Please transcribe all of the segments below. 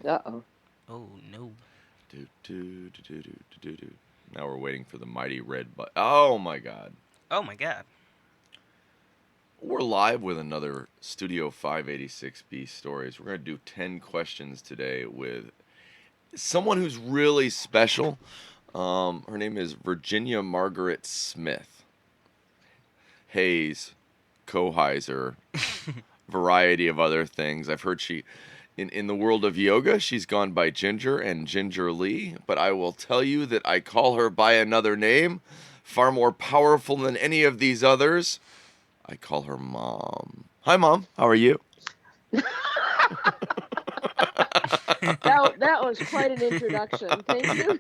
Uh-oh. Oh no. Do, do, do, do, do, do, do. Now we're waiting for the mighty red button. Oh my god. Oh my god. We're live with another Studio 586B stories. We're going to do 10 questions today with someone who's really special. Her name is Virginia Margaret Smith. Hayes, Kochheiser, variety of other things. I've heard in the world of yoga, she's gone by Ginger and Ginger Lee, but I will tell you that I call her by another name, far more powerful than any of these others. I call her Mom. Hi, Mom. How are you? That was quite an introduction. Thank you.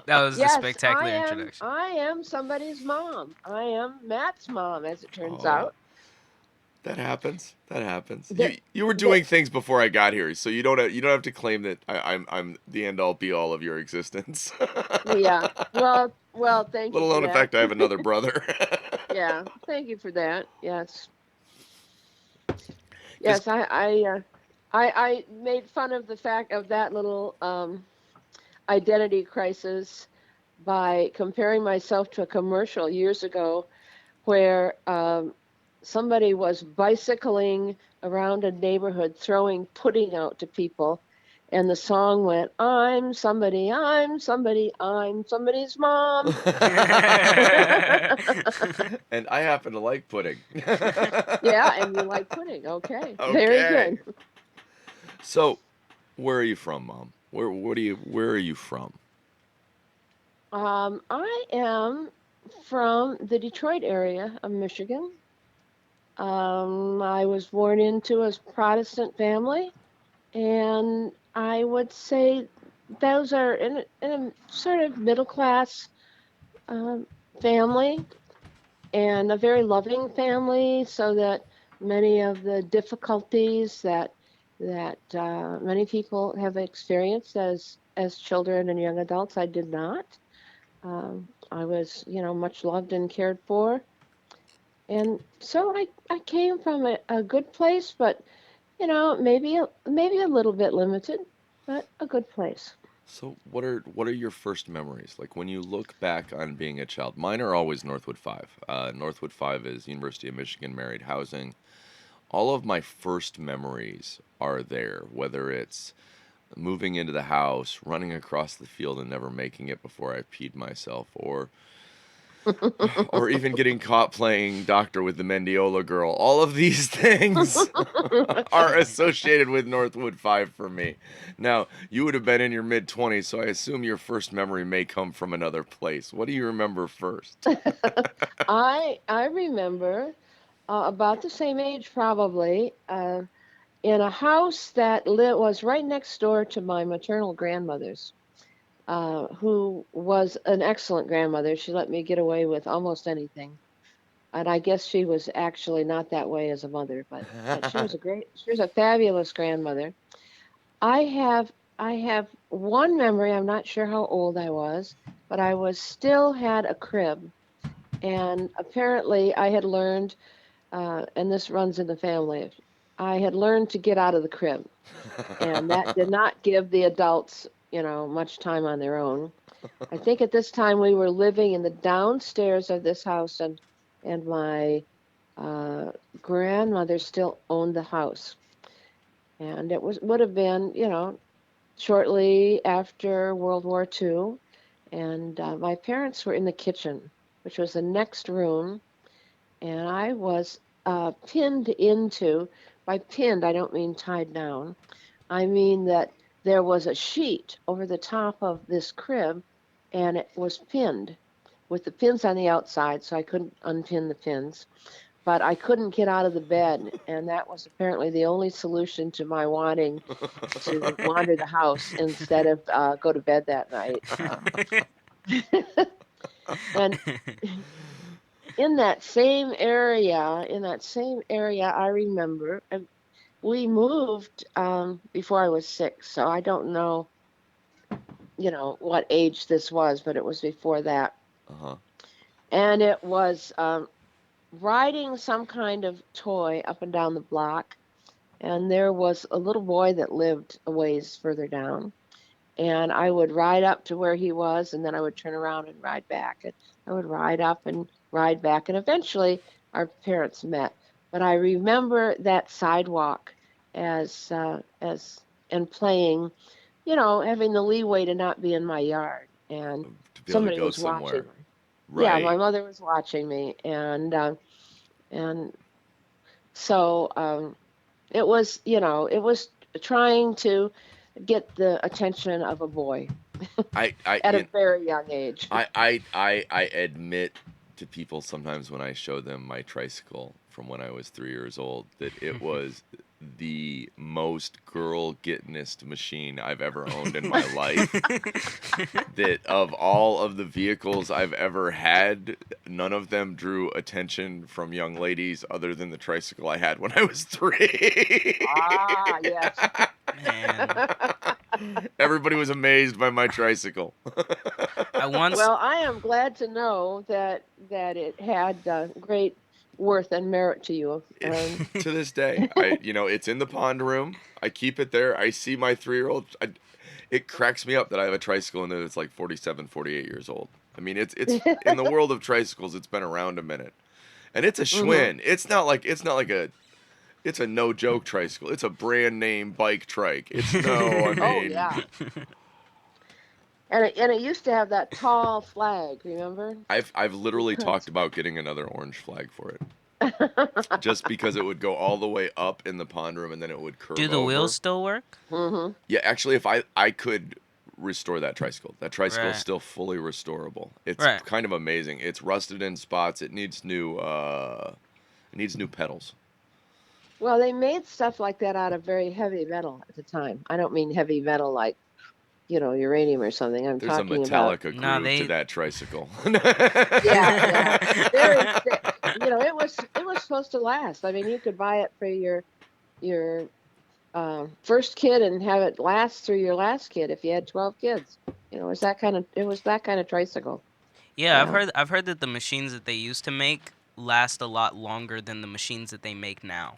That was a Yes, I spectacular am introduction. I am somebody's mom. I am Matt's mom, as it turns Oh, out. that happens. That happens. The, You were the, doing things before I got here, so you don't have to claim that I'm the end all be all of your existence. yeah. Well, thank you Let for alone the that. fact I have another brother. Yeah, thank you for that. Yes. Because Yes, I made fun of the fact of that little identity crisis by comparing myself to a commercial years ago where somebody was bicycling around a neighborhood throwing pudding out to people. And the song went, I'm somebody, I'm somebody's mom. and I happen to like pudding. Yeah, and you like pudding. Okay, very Okay. good. So, where are you from, Mom? Where are you from? I am from the Detroit area of Michigan. I was born into a Protestant family, and I would say those are in a sort of middle class um, family and a very loving family, so that many of the difficulties that many people have experienced as children and young adults, I did not. I was, much loved and cared for, and so I came from a good place, but maybe a little bit limited, but a good place. So, what are your first memories? Like when you look back on being a child. Mine are always Northwood 5. Northwood 5 is University of Michigan married housing. All of my first memories are there, whether it's moving into the house, running across the field and never making it before I peed myself, or even getting caught playing doctor with the Mendiola girl. All of these things are associated with Northwood 5 for me. Now, you would have been in your mid 20s, so I assume your first memory may come from another place. What do you remember first? I remember about the same age probably, in a house that was right next door to my maternal grandmother's, who was an excellent grandmother. She let me get away with almost anything. And I guess she was actually not that way as a mother, but she was a fabulous grandmother. I have I have one memory. I'm not sure how old I was, but I was still had a crib, and apparently I had learned, and this runs in the family. I had learned to get out of the crib, and that did not give the adults, much time on their own. I think at this time we were living in the downstairs of this house, and my uh, grandmother still owned the house, and it would have been, shortly after World War II, and my parents were in the kitchen, which was the next room, and I was pinned into. By pinned, I don't mean tied down. I mean that there was a sheet over the top of this crib, and it was pinned with the pins on the outside, so I couldn't unpin the pins. But I couldn't get out of the bed, and that was apparently the only solution to my wanting to wander the house instead of go to bed that night. And in that same area, I remember we moved before I was 6, so I don't know, what age this was, but it was before that. Uh-huh. And it was riding some kind of toy up and down the block. and there was a little boy that lived a ways further down, and I would ride up to where he was, and then I would turn around and ride back. And I would ride up and ride back, and eventually our parents met. But I remember that sidewalk as and playing, having the leeway to not be in my yard, and To be able to somebody go was watching somewhere. me. Yeah, my Right. mother was watching me, and so it was trying to get the attention of a boy I, I, at a you very young age. I admit to people sometimes when I show them my tricycle from when I was 3 years old that it was the most girl gettingest machine I've ever owned in my life. That of all of the vehicles I've ever had, none of them drew attention from young ladies other than the tricycle I had when I was 3. Ah, yes. Man, Everybody was amazed by my tricycle. I once Well, I am glad to know that it had great worth and merit to you. To this day, it's in the pond room. I keep it there. I see my 3-year-old. It cracks me up that I have a tricycle and that it's like 47, 48 years old. I mean, it's in the world of tricycles, it's been around a minute, and it's a Hmm. Schwinn. It's not like it's a no joke tricycle. It's a brand name bike trike. It's no, I Oh mean, yeah, and it used to have that tall flag. Remember? I've literally Because talked about getting another orange flag for it, just because it would go all the way up in the pond room and then it would do curve the wheels over. still work? hmm Yeah, actually, if I could restore that tricycle is Right, still fully restorable. It's right. kind of amazing. It's rusted in spots. It needs new pedals. Well, they made stuff like that out of very heavy metal at the time. I don't mean heavy metal like uranium or something. I'm There's a talking about Metallica No, groove to they. that tricycle. yeah, yeah, very thick. It was supposed to last. I mean, you could buy it for your first kid and have it last through your last kid if you had 12 kids. It was that kind of tricycle. Yeah, I've Yeah. heard I've heard that the machines that they used to make last a lot longer than the machines that they make now.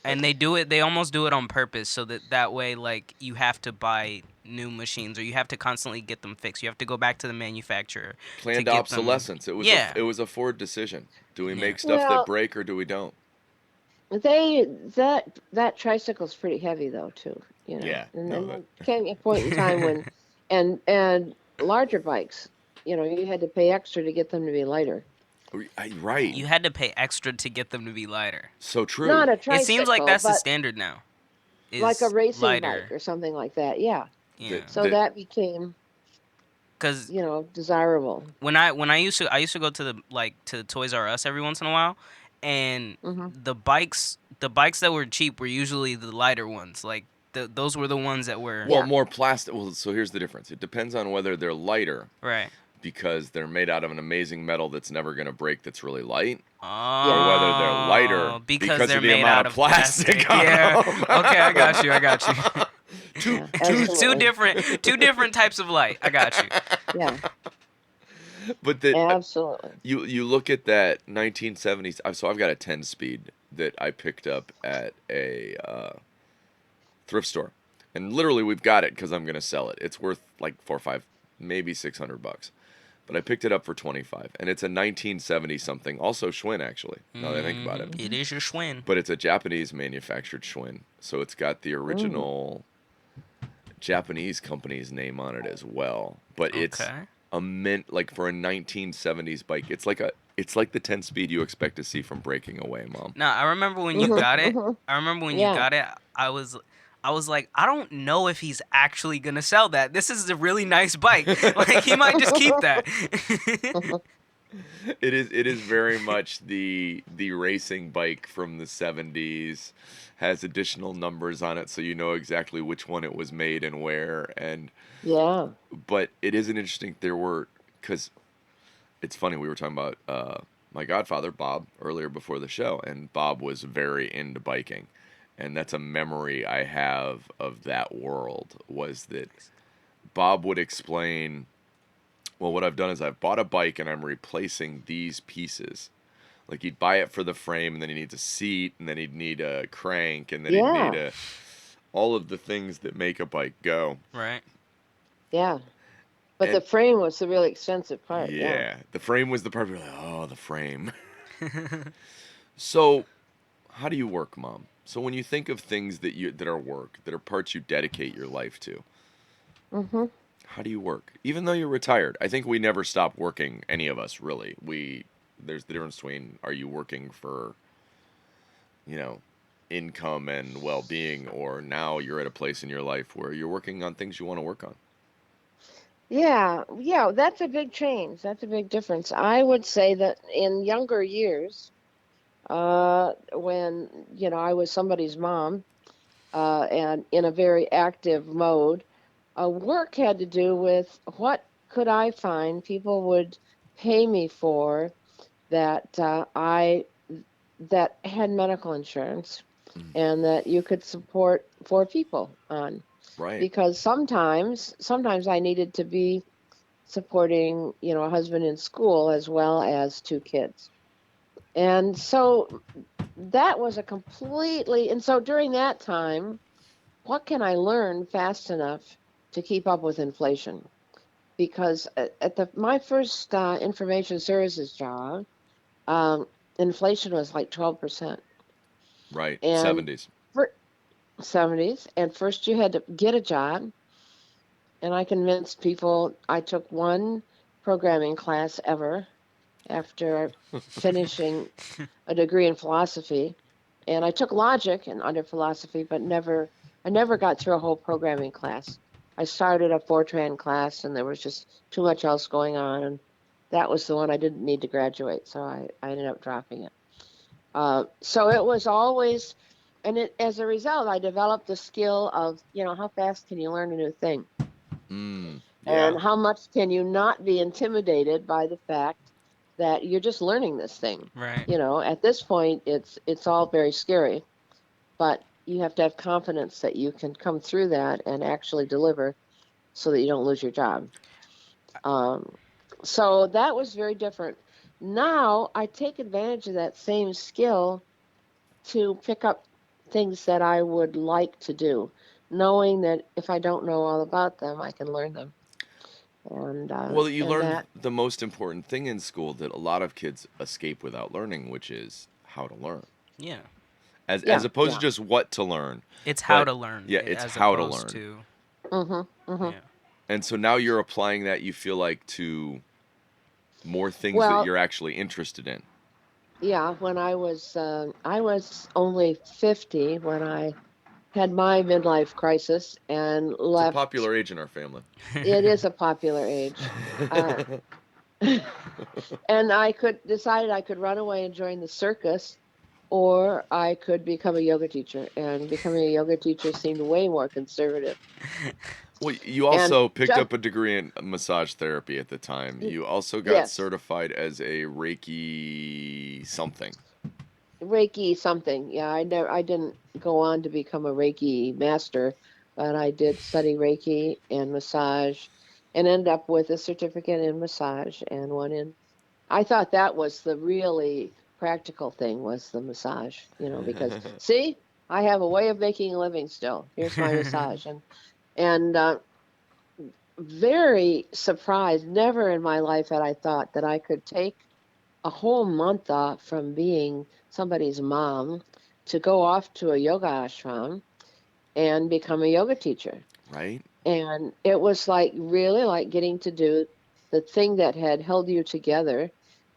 And they almost do it on purpose so that way like you have to buy new machines or you have to constantly get them fixed. You have to go back to the manufacturer to Planned get them. obsolescence. Yeah. It was a Ford decision. Do we Yeah. make stuff that Well, break or do we don't? they that tricycle's pretty heavy though too, Yeah, and no, then there came a point in time when and larger bikes, you had to pay extra to get them to be lighter. right. You had to pay extra to get them to be lighter. So true. Not a It seems like tricycle, that's the but standard now. like a Is racing bike lighter. or something like that. Yeah. Yeah. So that became, Cuz desirable. when I used to go to to Toys R Us every once in a while, and Hmm. the bikes that were cheap were usually the lighter ones. Like those were the ones that were Well, Yeah. more plastic. Well, so here's the difference. It depends on whether they're lighter right. because they're made out of an amazing metal that's never going to break that's really light, or Yeah. whether they're lighter Oh, because because they're of the made amount out of of plastic plastic. on Yeah. them. Okay, I got you. I got you. two, Yeah. two, two Absolutely. different two different types of light. I got you. Yeah. but that Absolutely. you look at that 1970s. So I've got a 10 speed that I picked up at a thrift store, and literally we've got it because I'm gonna sell it. It's worth like 4 or 5, maybe $600. But I picked it up for 25, and it's a 1970 something, also Schwinn actually. Now that I think about it, It is your Schwinn. but it's a Japanese manufactured Schwinn, so it's got the Mm. original Japanese company's name on it as well. But it's Okay. a mint like for a 1970s bike. It's like the 10 speed you expect to see from Breaking Away, Mom. Now I remember when you Mhm. got it. Mhm. I remember when you Yeah. got it. I was like, I don't know if he's actually gonna sell that. This is a really nice bike. Like he might just keep that. It is very much the racing bike from the 70s. Has additional numbers on it so you know exactly which one it was made and where. And Yeah. but it is an interesting, there were, because it's funny, we were talking about my godfather Bob earlier before the show, and Bob was very into biking, and that's a memory I have of that world, was that Bob would explain, well, what I've done is I've bought a bike and I'm replacing these pieces. Like he'd buy it for the frame, and then he needs a seat, and then he'd need a crank, and then he'd need Yeah, a all of the things that make a bike go. Right. yeah. But And the frame was the really expensive part. Yeah. yeah, the frame was the part where you're like, oh, the frame. So, how do you work, Mom? So when you think of things that are work, that are parts you dedicate your life to, Hmm. how do you work? Even though you're retired, I think we never stop working. Any of us, really. We There's the difference between are you working for, you know, income and well-being, or now you're at a place in your life where you're working on things you want to work on. Yeah, yeah, that's a big change. That's a big difference. I would say that in younger years, when, I was somebody's mom, and in a very active mode, work had to do with what could I find people would pay me for that I that had medical insurance Mm. and that you could support four people on, Right. because sometimes I needed to be supporting, a husband in school as well as two kids. And so that was a completely, and so during that time, what can I learn fast enough to keep up with inflation? Because at my first information services job, um, inflation was like 12%. Right. And 70s. for 70s, and first you had to get a job. And I convinced people I took one programming class ever after finishing a degree in philosophy. And I took logic and under philosophy, but I never got through a whole programming class. I started a Fortran class, and there was just too much else going on, and that was the one I didn't need to graduate, so I ended up dropping it. So it was always, and as a result, I developed the skill of, how fast can you learn a new thing, Mm. Yeah. and how much can you not be intimidated by the fact that you're just learning this thing. Right. At this point, it's all very scary, but you have to have confidence that you can come through that and actually deliver so that you don't lose your job. Um, so that was very different. Now I take advantage of that same skill to pick up things that I would like to do, knowing that if I don't know all about them, I can learn them. And Well, you and learned that, the most important thing in school that a lot of kids escape without learning, which is how to learn. Yeah. As yeah, opposed to yeah. just what to learn, It's how but to learn yeah, it's as how to opposed learn. to Mhm, mhm. yeah. And so now you're applying that, you feel like, to more things that Well, you're actually interested in. yeah. When I was only 50 when I had my midlife crisis and It's a left. popular age in our family. It is a popular age. Uh, and I could decided I could run away and join the circus, or I could become a yoga teacher. And becoming a yoga teacher seemed way more conservative. Well, you And also picked just up a degree in massage therapy at the time. You also got yes, certified as a Reiki something. Reiki something. Yeah, I didn't go on to become a Reiki master, but I did study Reiki and massage, and end up with a certificate in massage and one in. I thought that was the really practical thing, was the massage, because see, I have a way of making a living still. Here's my massage, and very surprised. Never in my life had I thought that I could take a whole month off from being somebody's mom to go off to a yoga ashram and become a yoga teacher. Right? And it was like really like getting to do the thing that had held you together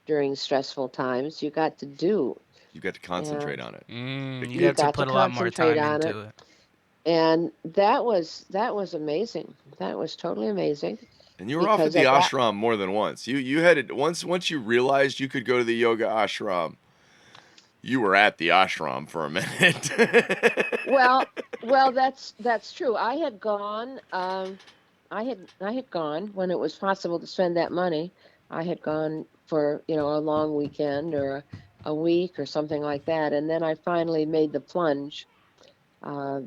during stressful times. You got to do, You got to concentrate and on it. You you got to got to put a lot more concentrate time on it. into it. And that was amazing. That was totally amazing, And you were off at because the at that, ashram more than once. You had it once you realized you could go to the yoga ashram. You were at the ashram for a minute. well, that's true. I had gone when it was possible to spend that money. I had gone for, a long weekend or a week or something like that, and then I finally made the plunge,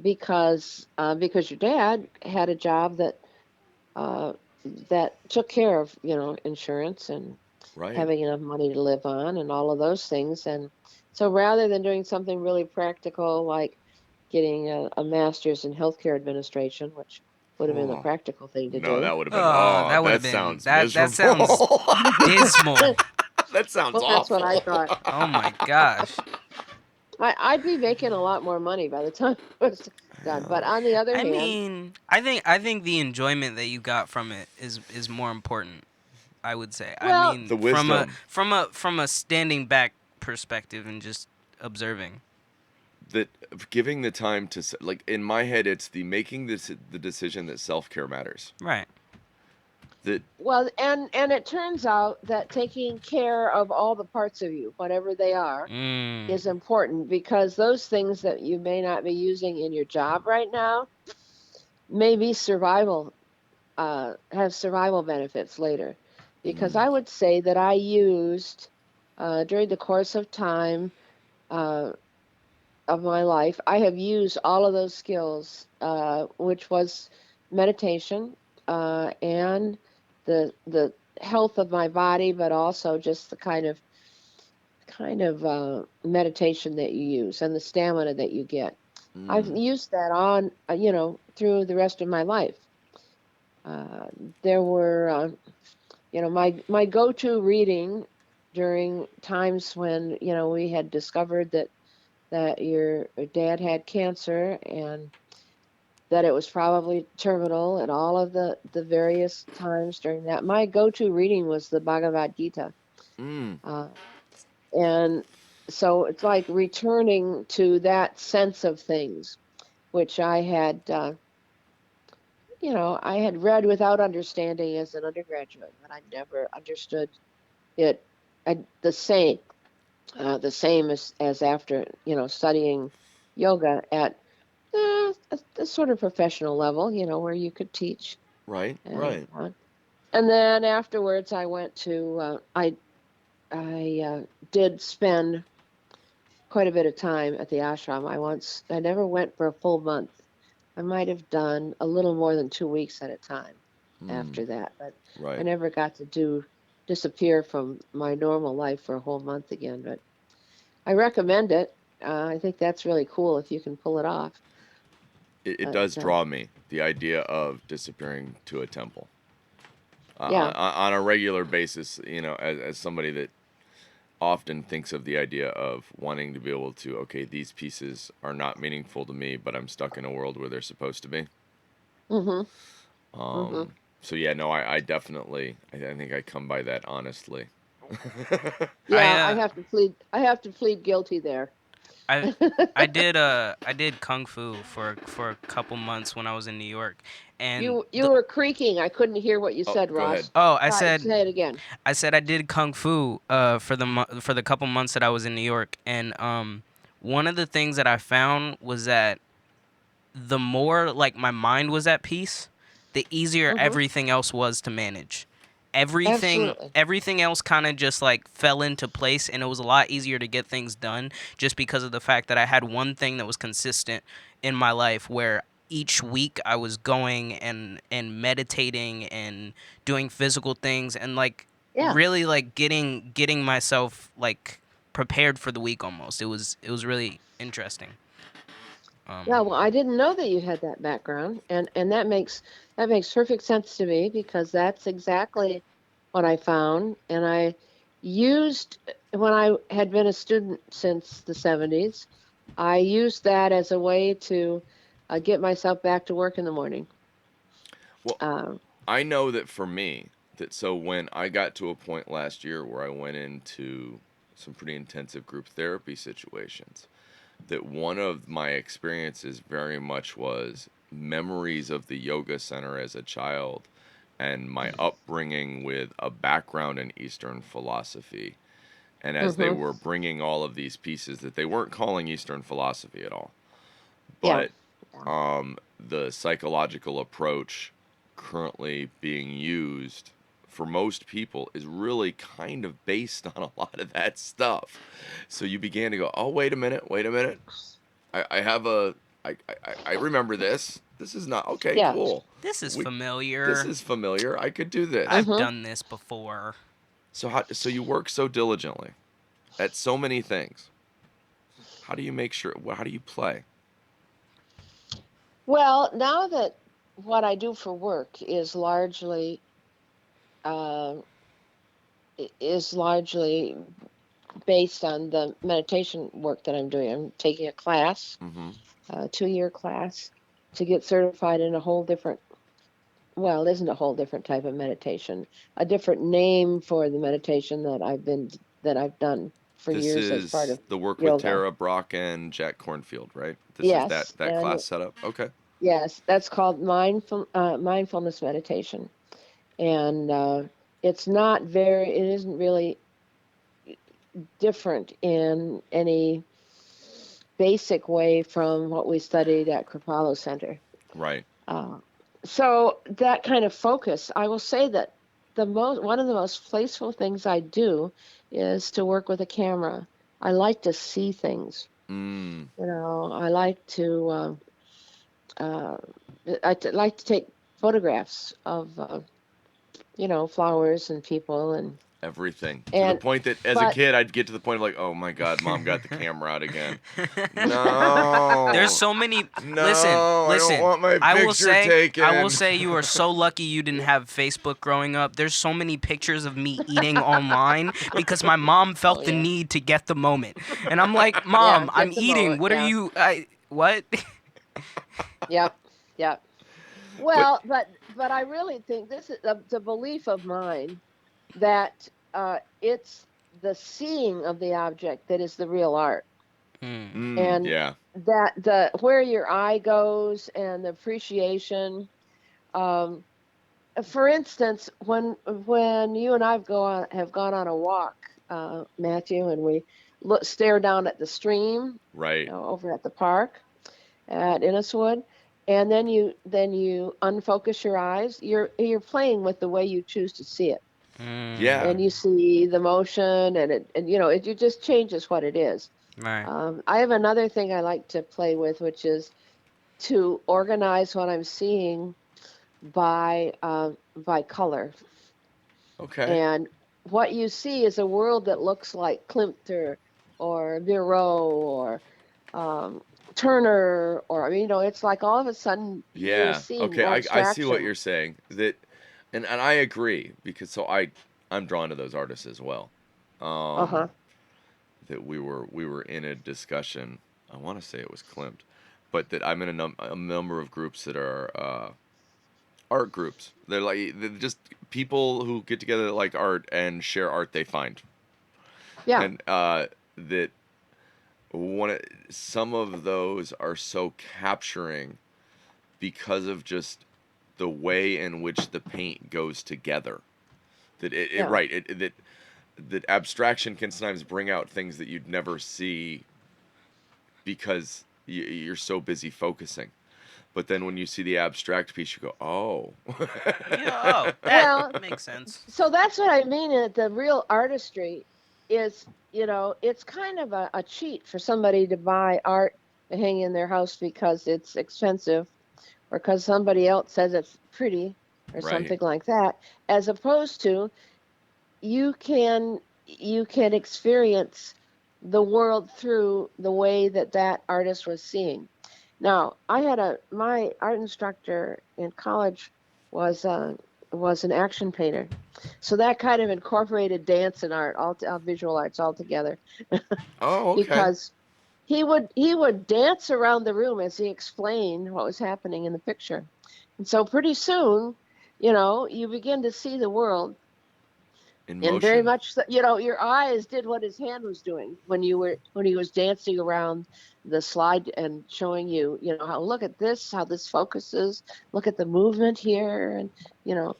because your dad had a job uh, that took care of, insurance, Right. having enough money to live on, and all of those things. And so rather than doing something really practical like getting a master's in healthcare administration, which would have been the Oh, practical thing to no, do. that would have been. Oh, Oh, that would that have been sounds that sounds miserable. dismal. That sounds Well, that's what I awful. thought. Oh my gosh. I'd be making a lot more money by the time it was done. But on the other I hand, mean, I think the enjoyment that you got from it is more important, I would say. I well, mean, The wisdom from a standing back perspective and just observing. that giving the time to like in my head, it's the making this the decision that self care matters. Right. That and it turns out that taking care of all the parts of you, whatever they are, Mm. is important because those things that you may not be using in your job right now may be survival, have survival benefits later. Because mm, I would say that I used during the course of time uh, of my life, I have used all of those skills, which was meditation and the health of my body, but also just the kind of meditation that you use and the stamina that you get. I've mm, used that on, through the rest of my life. Uh, there were, my go-to reading during times when, we had discovered that your dad had cancer and that it was probably terminal and all of the various times during that. My go-to reading was the Bhagavad Gita. mm. Uh, and so it's like returning to that sense of things, which I had read without understanding as an undergraduate, but I never understood it the same, as after, studying yoga at a sort of professional level, where you could teach. Right, And right. and then afterwards, I went to I did spend quite a bit of time at the ashram. I never went for a full month. I might have done a little more than 2 weeks at a time Mm, after that, but I right. never got to disappear from my normal life for a whole month again. But I recommend it. I think that's really cool if you can pull it off. It But does draw me the idea of disappearing to a temple yeah, on a regular basis. As somebody that often thinks of the idea of wanting to be able to, okay, these pieces are not meaningful to me, but I'm stuck in a world where they're supposed to be. mhm, mhm. Um, so yeah, no, I definitely, I think I come by that honestly. I Yeah, I have to plead guilty there. I I did kung fu for a couple months when I was in New York, and You were creaking. I couldn't hear what you Oh, said, go ahead. Ross. oh, I Try said say it again. I said I did kung fu for the couple months that I was in New York, and one of the things that I found was that the more like my mind was at peace, the easier Mhm. everything else was to manage. Absolutely. Everything else kind of just like fell into place, and it was a lot easier to get things done just because of the fact that I had one thing that was consistent in my life where each week I was going and meditating and doing physical things and like Yeah. really like getting myself like prepared for the week almost. It was really interesting. Yeah, Um well, I didn't know that you had that background, and that makes perfect sense to me because that's exactly what I found, and I used when I had been a student since the 70s. I used that as a way to get myself back to work in the morning. Well, Uh, I know that for me, that so when I got to a point last year where I went into some pretty intensive group therapy situations, that one of my experiences very much was memories of the yoga center as a child and my upbringing with a background in Eastern philosophy. And as they hmm were bringing all of these pieces that they weren't calling Eastern philosophy at all, Yeah. but Yeah. the psychological approach currently being used for most people is really kind of based on a lot of that stuff. So you began to go, oh, wait a minute. I have a, I remember this. This is not, okay, Yeah. cool. this is We, this familiar. is familiar. I could do this. I've hmm done this before. So you work so diligently at so many things. How do you make sure? How do you play? Well, now that what I do for work uh, is largely based on the meditation work that I'm doing. I'm taking a class, Mm-hmm. a 2-year class, to get certified in a whole different, well, it isn't a whole different type of meditation, a different name for the meditation that I've done for This years as part is of the work with yoga. Tara Brock and Jack Cornfield, right? This is that Yes, that and class setup. Okay. yes, that's called mindfulness meditation, and it isn't really different in any basic way from what we studied at Kripalu Center. Right. Uh, so that kind of focus, I will say that one of the most playful things I do is to work with a camera. I like to see things. Mm. I like uh, like to take photographs of flowers and people Everything to the and point that as a but kid I'd get to the point of like, oh my God, mom got the camera out again. No, There's so many. Listen, no, I don't listen. want my I will picture say, I will taken. say, you are so lucky you didn't have Facebook growing up. There's so many pictures of me eating online because my mom oh felt the yeah, need to get the moment, and I'm like, yeah, Mom, I'm get the eating. moment, What are yeah, you? What? yep, yep. But Well, but I really think this is the belief of mine that it's the seeing of the object that is the real art, and yeah, that the where your eye goes and the appreciation. Um, for instance, when you and have gone on a walk, Matthew, and we stare down at the stream, right. over at the park at Inniswood, and then you unfocus your eyes. You're playing with the way you choose to see it, Yeah, and you see the motion, and it just changes what it is. Right. I have another thing I like to play with, which is to organize what I'm seeing by color. okay. And what you see is a world that looks like Klimt or Miro or um, Turner, or I mean, it's like all of a sudden you're Yeah, seeing okay. I see what abstraction. you're saying. That, and I agree because I'm drawn to those artists as well. Um, Uh-huh. that we were in a discussion. I want to say it was Klimt, but that I'm in a number of groups that are art groups. They're just people who get together that like art and share art they find, Yeah. and that one some of those are so capturing because of just the way in which the paint goes together. That it Yeah. right that abstraction can sometimes bring out things that you'd never see because you're so busy focusing. But then when you see the abstract piece, you go, oh. Yeah. Oh, that Well, makes sense. so that's what I mean. The real artistry is, it's kind of a cheat for somebody to buy art to hang in their house because it's expensive or because somebody else says it's pretty or Right. something like that, as opposed to you can you can experience the world through the way that artist was seeing. Now, I had a my art instructor in college was uh, was an action painter, so that kind of incorporated dance and art, visual arts all together, Oh, okay. because he would dance around the room as he explained what was happening in the picture, and so pretty soon, you begin to see the world. In And very motion. much, your eyes did what his hand was doing when he was dancing around the slide and showing you, how look at this, how this focuses, look at the movement here,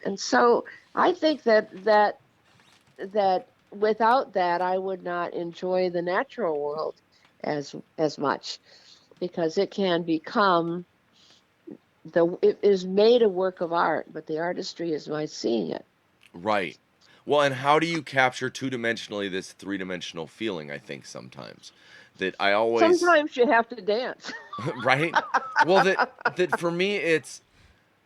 and so I think that without that, I would not enjoy the natural world as much because it can become it is made a work of art, but the artistry is my seeing it. Right. Well, and how do you capture two-dimensionally this three-dimensional feeling, I think sometimes. That I always Sometimes you have to dance. right? Well, that for me it's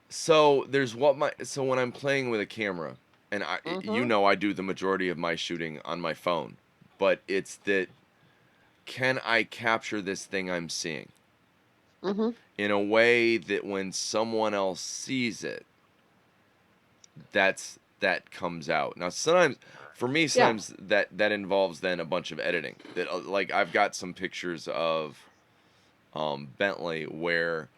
so there's what my so when I'm playing with a camera and Mhm. I do the majority of my shooting on my phone, but it's that, can I capture this thing I'm seeing Mhm. in a way that when someone else sees it, that comes out. Now sometimes, for me, Yeah. sometimes that involves then a bunch of editing. That like I've got some pictures of Bentley where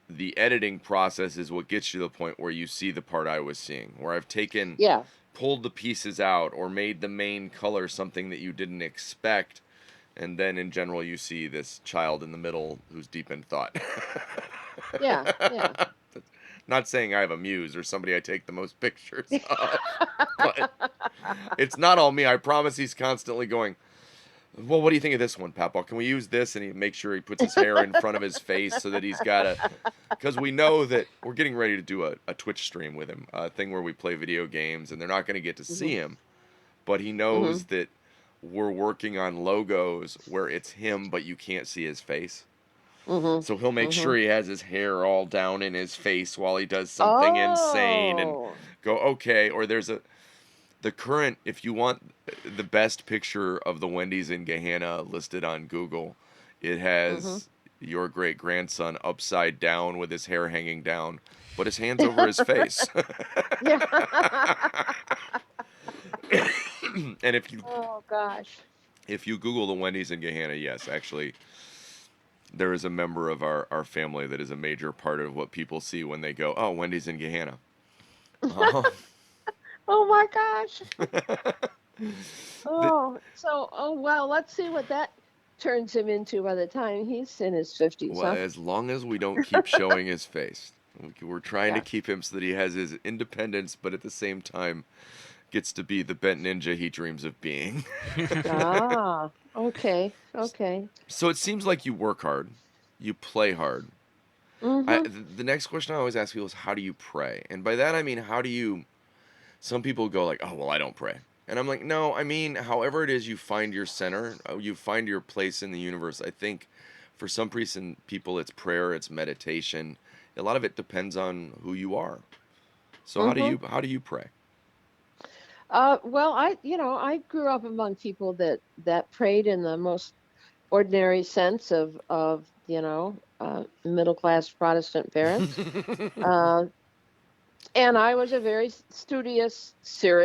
the editing process is what gets you to the point where you see the part I was seeing, where I've taken Yeah. pulled the pieces out or made the main color something that you didn't expect, and then in general you see this child in the middle who's deep in thought. Yeah. Yeah. Not saying I have a muse or somebody I take the most pictures of, but it's not all me. I promise he's constantly going, well, what do you think of this one, Papa? Can we use this? And he makes sure he puts his hair in front of his face so that he's got a. Because we know that we're getting ready to do a Twitch stream with him, a thing where we play video games, and they're not going to get to see Mhm. him, but he knows Mhm. that we're working on logos where it's him, but you can't see his face. Mhm. So he'll make sure Mhm. he has his hair all down in his face while he does something insane and Oh. go, okay. Or there's the current, if you want the best picture of the Wendy's in Gehenna listed on Google, it Mhm. has your great grandson upside down with his hair hanging down, but his hands over his face. Yeah. And Oh gosh. if you Google the Wendy's in Gehenna, yes, actually, there is a member of our family that is a major part of what people see when they go, oh, Wendy's in Gehenna. Uh-huh. Oh my gosh. The- Oh well, let's see what that turns him into by the time he's in his 50s, well, huh? as long as we don't keep showing his face, we're trying to Yeah. keep him so that he has his independence, but at the same time gets to be the bent ninja he dreams of being. Ah, okay. Okay. So it seems like you work hard, you play hard. Mhm. The next question I always ask people is, how do you pray? And by that I mean, how do you. Some people go like, oh well, I don't pray. And I'm like, no, I mean, however it is you find your center, you find your place in the universe. I think for some reason, people, it's prayer, it's meditation. A lot of it depends on who you are. So Mhm. how do you pray? Well, I grew up among people that prayed in the most ordinary sense of middle class Protestant parents. Uh, and I was a very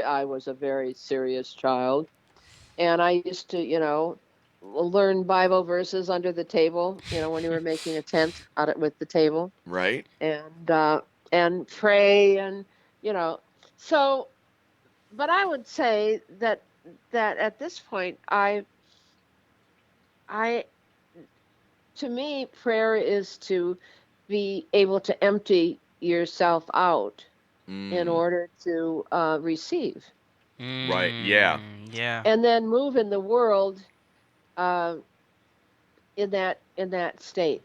I was a very serious child. And I used to, learn Bible verses under the table, when you were making a tent with the table, Right? and and pray, and you know. So, but I would say that at this point, I to me, prayer is to be able to empty yourself out in Mm, order to receive, right. Yeah. Yeah. and then move in the world uh, in that state.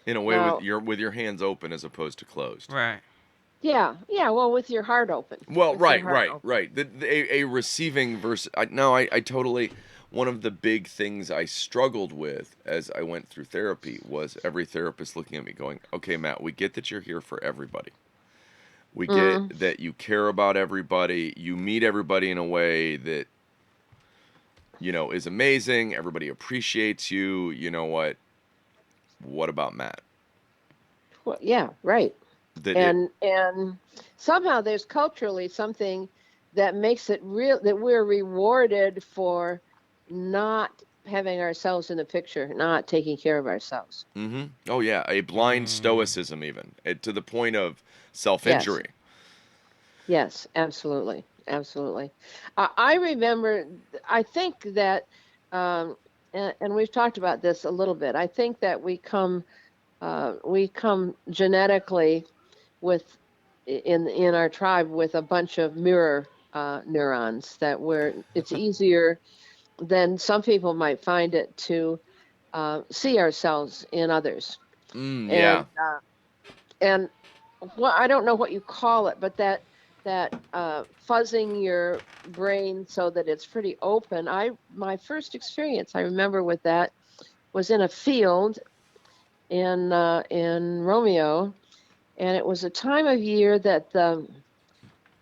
In a way, Now, with your hands open as opposed to closed. Right. yeah, yeah, well, with your heart open, Well, with your right, heart right, open. right. A receiving versus. No, I totally. One of the big things I struggled with as I went through therapy was every therapist looking at me going, okay, Matt, we get that you're here for everybody. We get Mm, that you care about everybody. You meet everybody in a way that, is amazing. Everybody appreciates you. You know what? What about Matt? well, yeah, right. That it. And somehow there's culturally something that makes it real that we're rewarded for not having ourselves in the picture, not taking care of ourselves. Mm-hmm. Oh, yeah. A blind Mm. stoicism, even to the point of Yes, self-injury. yes, absolutely, absolutely. I remember, I think that, um, and we've talked about this a little bit. I think that we come genetically with in our tribe with a bunch of mirror neurons that where it's easier than some people might find it to see ourselves in others, Mm, and yeah. and well, I don't know what you call it, but that fuzzing your brain so that it's pretty open. My first experience I remember with that was in a field in Romeo, and it was a time of year that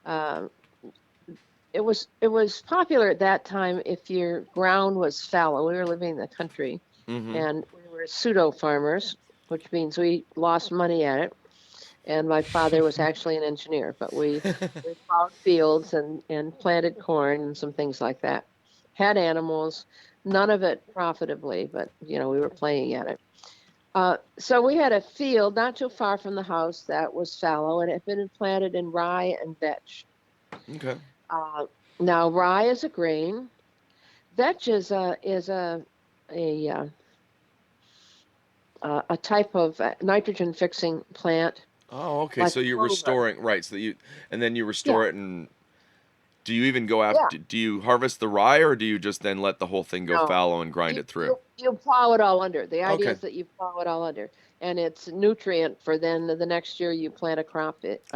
uh, it was popular at that time if your ground was fallow. We were living in the country, Mm-hmm. and we were pseudo farmers, which means we lost money at it. And my father was actually an engineer, but we plowed fields and planted corn and some things like that. Had animals, none of it profitably, but we were playing at it. So we had a field not too far from the house that was fallow, and it had been planted in rye and vetch. Okay. Uh, Now rye is a grain. Vetch a a type of nitrogen fixing plant Oh, okay. like So you're clover. restoring, right? So you, and then you Yeah, restore it, and do you even go yeah. after? Do you harvest the rye, or do you just then let the whole thing go No, fallow and grind you it through? you you plow it all under. The idea Okay. is that you plow it all under, and it's nutrient for then the next year you plant a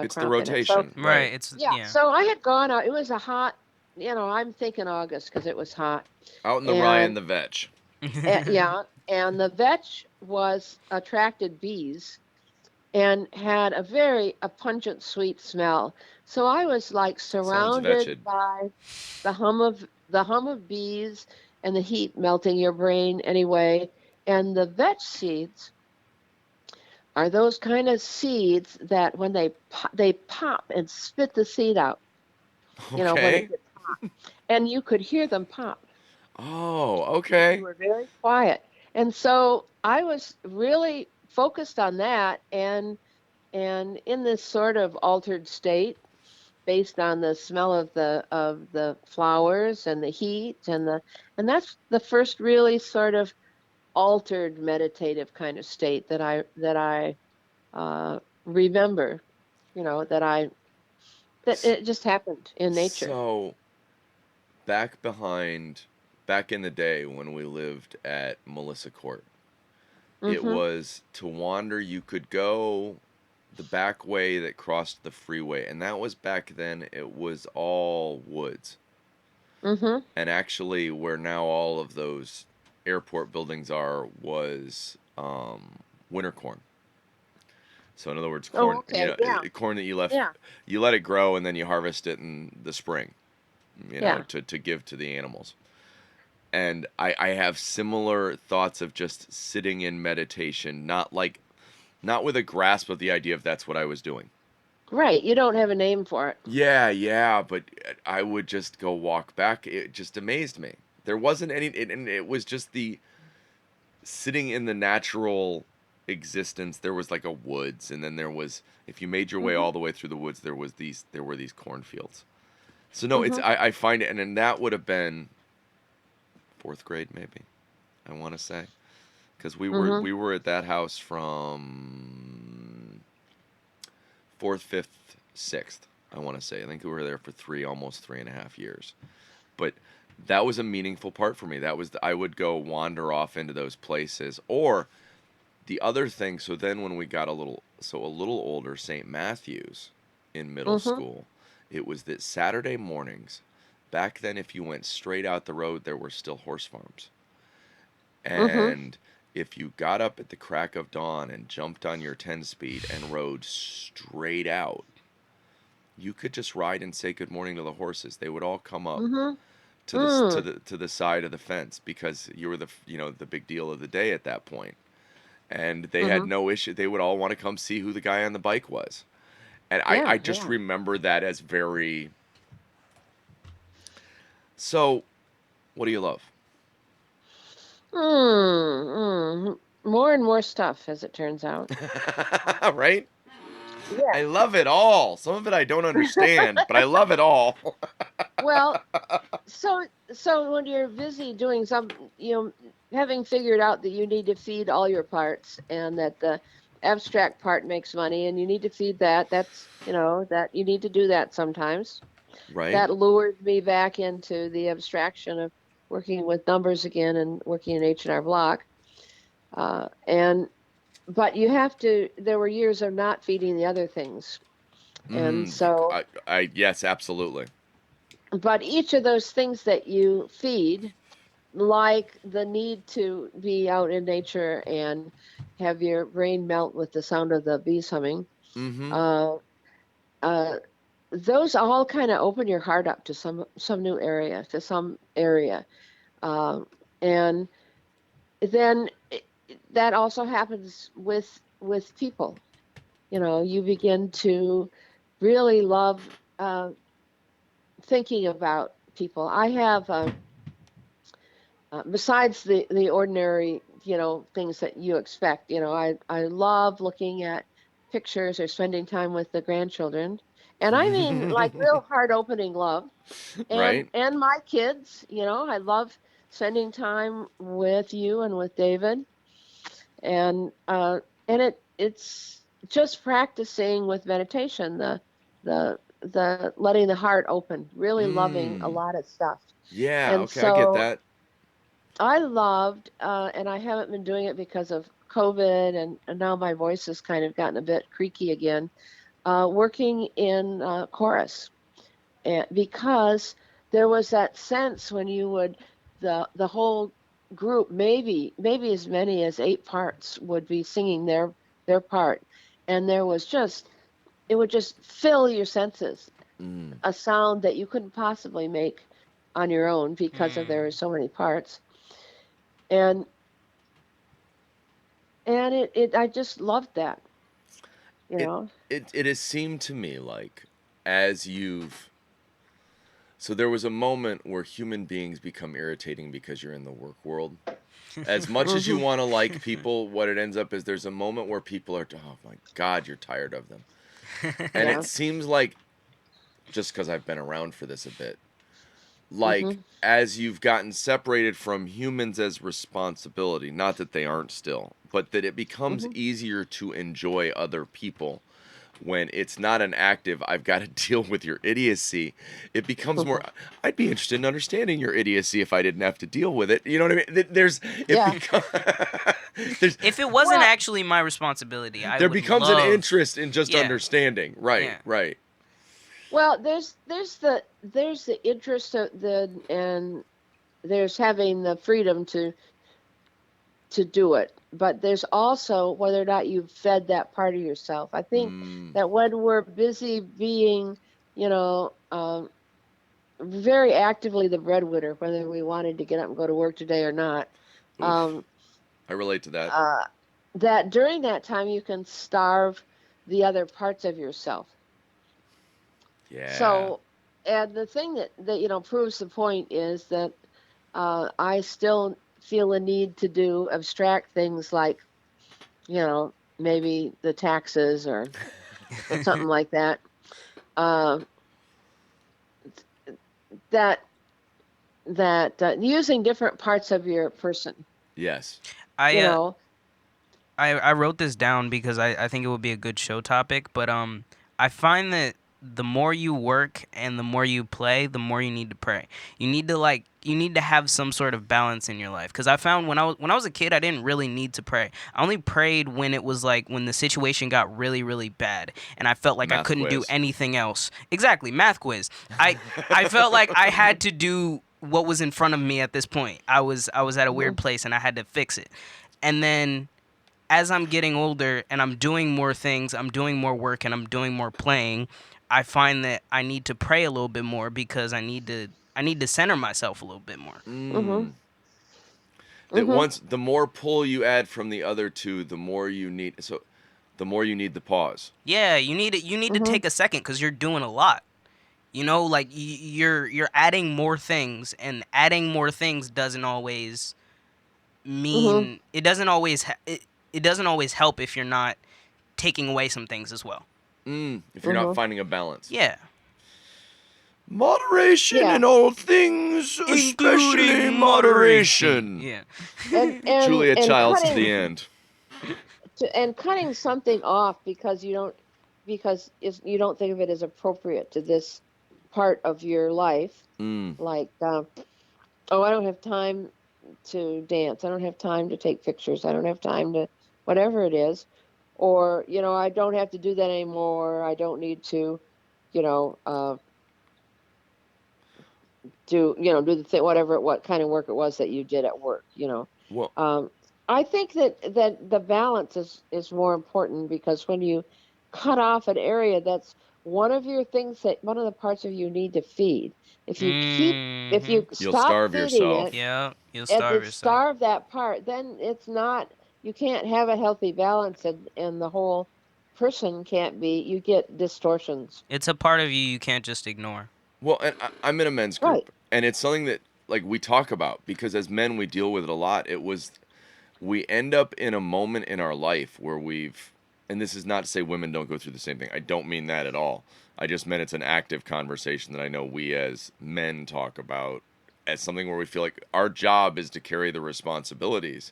It's the crop in it. So rotation, right? Right. It's yeah, yeah. so I had gone out. It was a hot, I'm thinking August because it was hot, Out in the rye and and the vetch. yeah, and the vetch was attracted bees and had a pungent sweet smell. So I was like Sounds surrounded vetched. by the hum of bees and the heat melting your brain anyway. And the vetch seeds are those kind of seeds that when they pop and spit the seed out, when it Okay. gets hot. And you could hear them pop. Oh, They okay. were very quiet. And so I was really focused on that and in this sort of altered state based on the smell of the flowers and the heat and that's the first really sort of altered meditative kind of state that I remember, that S- it just happened in nature. So, back behind, back in the day when we lived at Melissa Court, it Mhm. was to wander, you could go the back way that crossed the freeway, and that was back then, it was all woods. Mhm. And actually, where now all of those airport buildings are was winter corn. So in other words, Oh, corn, okay. Yeah. corn that Yeah. you let it grow and then you harvest it in the spring, Yeah. to give to the animals. And I have similar thoughts of just sitting in meditation, not with a grasp of the idea of that's what I was doing. Right. You don't have a name for it. Yeah, yeah, but I would just go walk back. It just amazed me. There wasn't and it was just the sitting in the natural existence. There was like a woods, and then there was, if you made your way Mhm. all the way through the woods, there were these cornfields. So no, it's Mhm. I find it, and then that would have been fourth grade maybe, I want to say, because Mhm. we were at that house from fourth, fifth, sixth. I want to say, I think we were there for almost 3.5 years. But that was a meaningful part for me. That was I would go wander off into those places. Or the other thing, so then when we got a little older, St. Matthew's in middle Mhm. school, it was that Saturday mornings. Back then, if you went straight out the road, there were still horse farms. Mhm. And if you got up at the crack of dawn and jumped on your 10 speed and rode straight out, you could just ride and say good morning to the horses. They would all come up Mhm. to Mm. the side of the fence because you were the big deal of the day at that point. And they had Mhm. no issue. They would all want to come see who the guy on the bike was. And I Yeah. just Yeah. remember that as very. So, what do you love? More and more stuff, as it turns out. Uh, Right? I yeah. love it all. Some of it I don't understand, but I love it all. Well, so so when you're busy doing having figured out that you need to feed all your parts and that the abstract part makes money and you need to feed that, that you need to do that sometimes. Right? That lured me back into the abstraction of working with numbers again and working in H&R Block. And but there were years of not feeding the other things. And Mm, so, yes, absolutely. but each of those things that you feed, like the need to be out in nature and have your brain melt with the sound of the bees humming, Mm-hmm. uh, uh, those all kind of open your heart up to some new area, to some area. Um, and then that also happens with people. You know, you begin to really love thinking about people. I have besides the ordinary, you know, things that you expect. You know, I love looking at pictures or spending time with the grandchildren, and I mean like real heart opening love. Right? And my kids, you know, I love spending time with you and with David, and it's just practicing with meditation, the letting the heart open, really loving a Mm. lot of stuff. Yeah, And okay, I get so that. I loved, and I haven't been doing it because of COVID, and now my voice has kind of gotten a bit creaky again. Working in chorus, and because there was that sense when you would the whole group, maybe as many as 8 parts would be singing their part, and there was just it would just fill your senses, Mm. a sound that you couldn't possibly make on your own because of there Mm. were so many parts, and it I just loved that, you It know. it has seemed to me like as you've so there was a moment where human beings become irritating because you're in the work world. As much as you Hmm. want to like people, what it ends up is there's a moment where people are, oh my God, you're tired of them. And it Yeah. seems like, just because I've been around for this a bit, like Hmm. as you've gotten separated from humans as responsibility, not that they aren't still, but that it becomes Hmm. easier to enjoy other people when it's not an active I've got to deal with your idiocy. It becomes more, I'd be interested in understanding your idiocy if I didn't have to deal with it. You know what I mean? There's it Yeah. becomes there's If it wasn't Well, actually my responsibility, I there would becomes an love. interest in just Yeah, understanding. Right, yeah. right. well, there's the interest of the and there's having the freedom to do it, but there's also whether or not you've fed that part of yourself. I think Mm, that when we're busy being, you know, very actively the breadwinner, whether we wanted to get up and go to work today or not, oof. um, I relate to that. uh, that during that time you can starve the other parts of yourself. Yeah. So, and the thing that you know proves the point is that I still feel a need to do abstract things like, you know, maybe the taxes or something like that. Uh, that using different parts of your person, Yes. you I know. I wrote this down because I think it would be a good show topic, but I find that the more you work and the more you play, the more you need to pray. You need to have some sort of balance in your life, cuz I found when I was a kid, I didn't really need to pray. I only prayed when it was like when the situation got really really bad and I felt like I Math couldn't do quiz. anything else. Exactly, math quiz. I felt like I had to do what was in front of me at this point. I was at a weird Hmm. place and I had to fix it. And then as I'm getting older and I'm doing more things, I'm doing more work and I'm doing more playing, I find that I need to pray a little bit more because I need to center myself a little bit more. Hmm. Mm. That Hmm. once the more pull you add from the other two, the more you need. So, the more you need the pause. Yeah, you need to Hmm. take a second cuz you're doing a lot. You know, like you're adding more things and adding more things doesn't always Hmm. mean it doesn't always help if you're not taking away some things as well. If you're not Hmm. finding a balance. Yeah. Moderation Yeah. in all things, especially Including moderation. moderation. Yeah. and and Julia and Childs to cutting the end. and cutting something off because you don't think of it as appropriate to this part of your life, Mm. like oh, I don't have time to dance, I don't have time to take pictures, I don't have time to whatever it is, or you know, I don't have to do that anymore, I don't need to, you know, do the thing, whatever, what kind of work it was that you did at work, you know. Well, um, I think that the balance is more important because when you cut off an area that's one of your things that one of the parts of you need to feed. If you keep, if Mm-hmm. you You'll stop starve feeding it yourself. Yeah, you'll and starve it yourself. starve that part, then it's not, you can't have a healthy balance and the whole person can't be, you get distortions. It's a part of you can't just ignore. Well, and I'm in a men's Right. group, and it's something that like we talk about because as men we deal with it a lot. It was we end up in a moment in our life where we've, and this is not to say women don't go through the same thing. I don't mean that at all. I just meant it's an active conversation that I know we as men talk about as something where we feel like our job is to carry the responsibilities.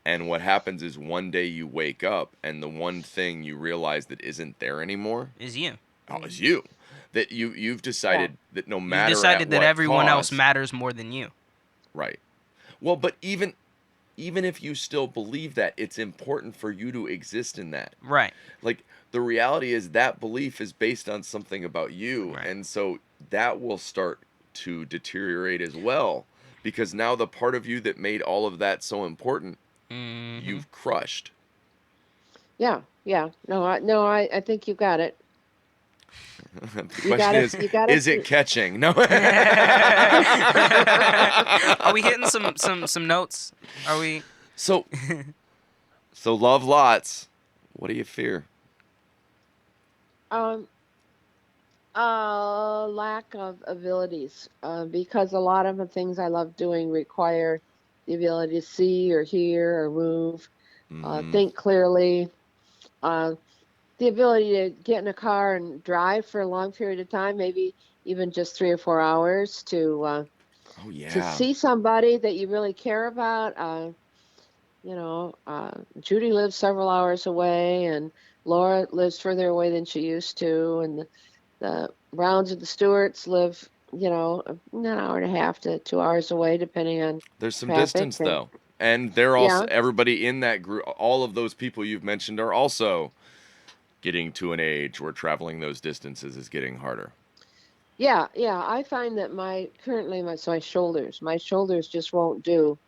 And what happens is one day you wake up and the one thing you realize that isn't there anymore Is you. is Mhm. you. That you've Yeah. decided that no You've matter at decided that what everyone else cost, matters more than you. right. Well, but even if you still believe that, it's important for you to exist in that. Right. Like the reality is that belief is based on something about you, Right. and so that will start to deteriorate as well because now the part of you that made all of that so important, Mm-hmm. you've crushed. Yeah. Yeah. No, I think you got it. The You got question it. You got it. is it catching? No. Are we hitting some notes? Are we? so so love lots. What do you fear? um, lack of abilities, because a lot of the things I love doing require the ability to see or hear or move, Mm-hmm. think clearly, uh, the ability to get in a car and drive for a long period of time, maybe even just 3 or 4 hours Oh to yeah. see somebody that you really care about. Judy lives several hours away, and Laura lives further away than she used to, and the Browns and the Stewarts live, an hour and a half to 2 hours away, depending on There's some traffic. distance And though. And they're also yeah, everybody in that group, all of those people you've mentioned are also getting to an age where traveling those distances is getting harder. yeah, yeah. I find that my shoulders just won't do,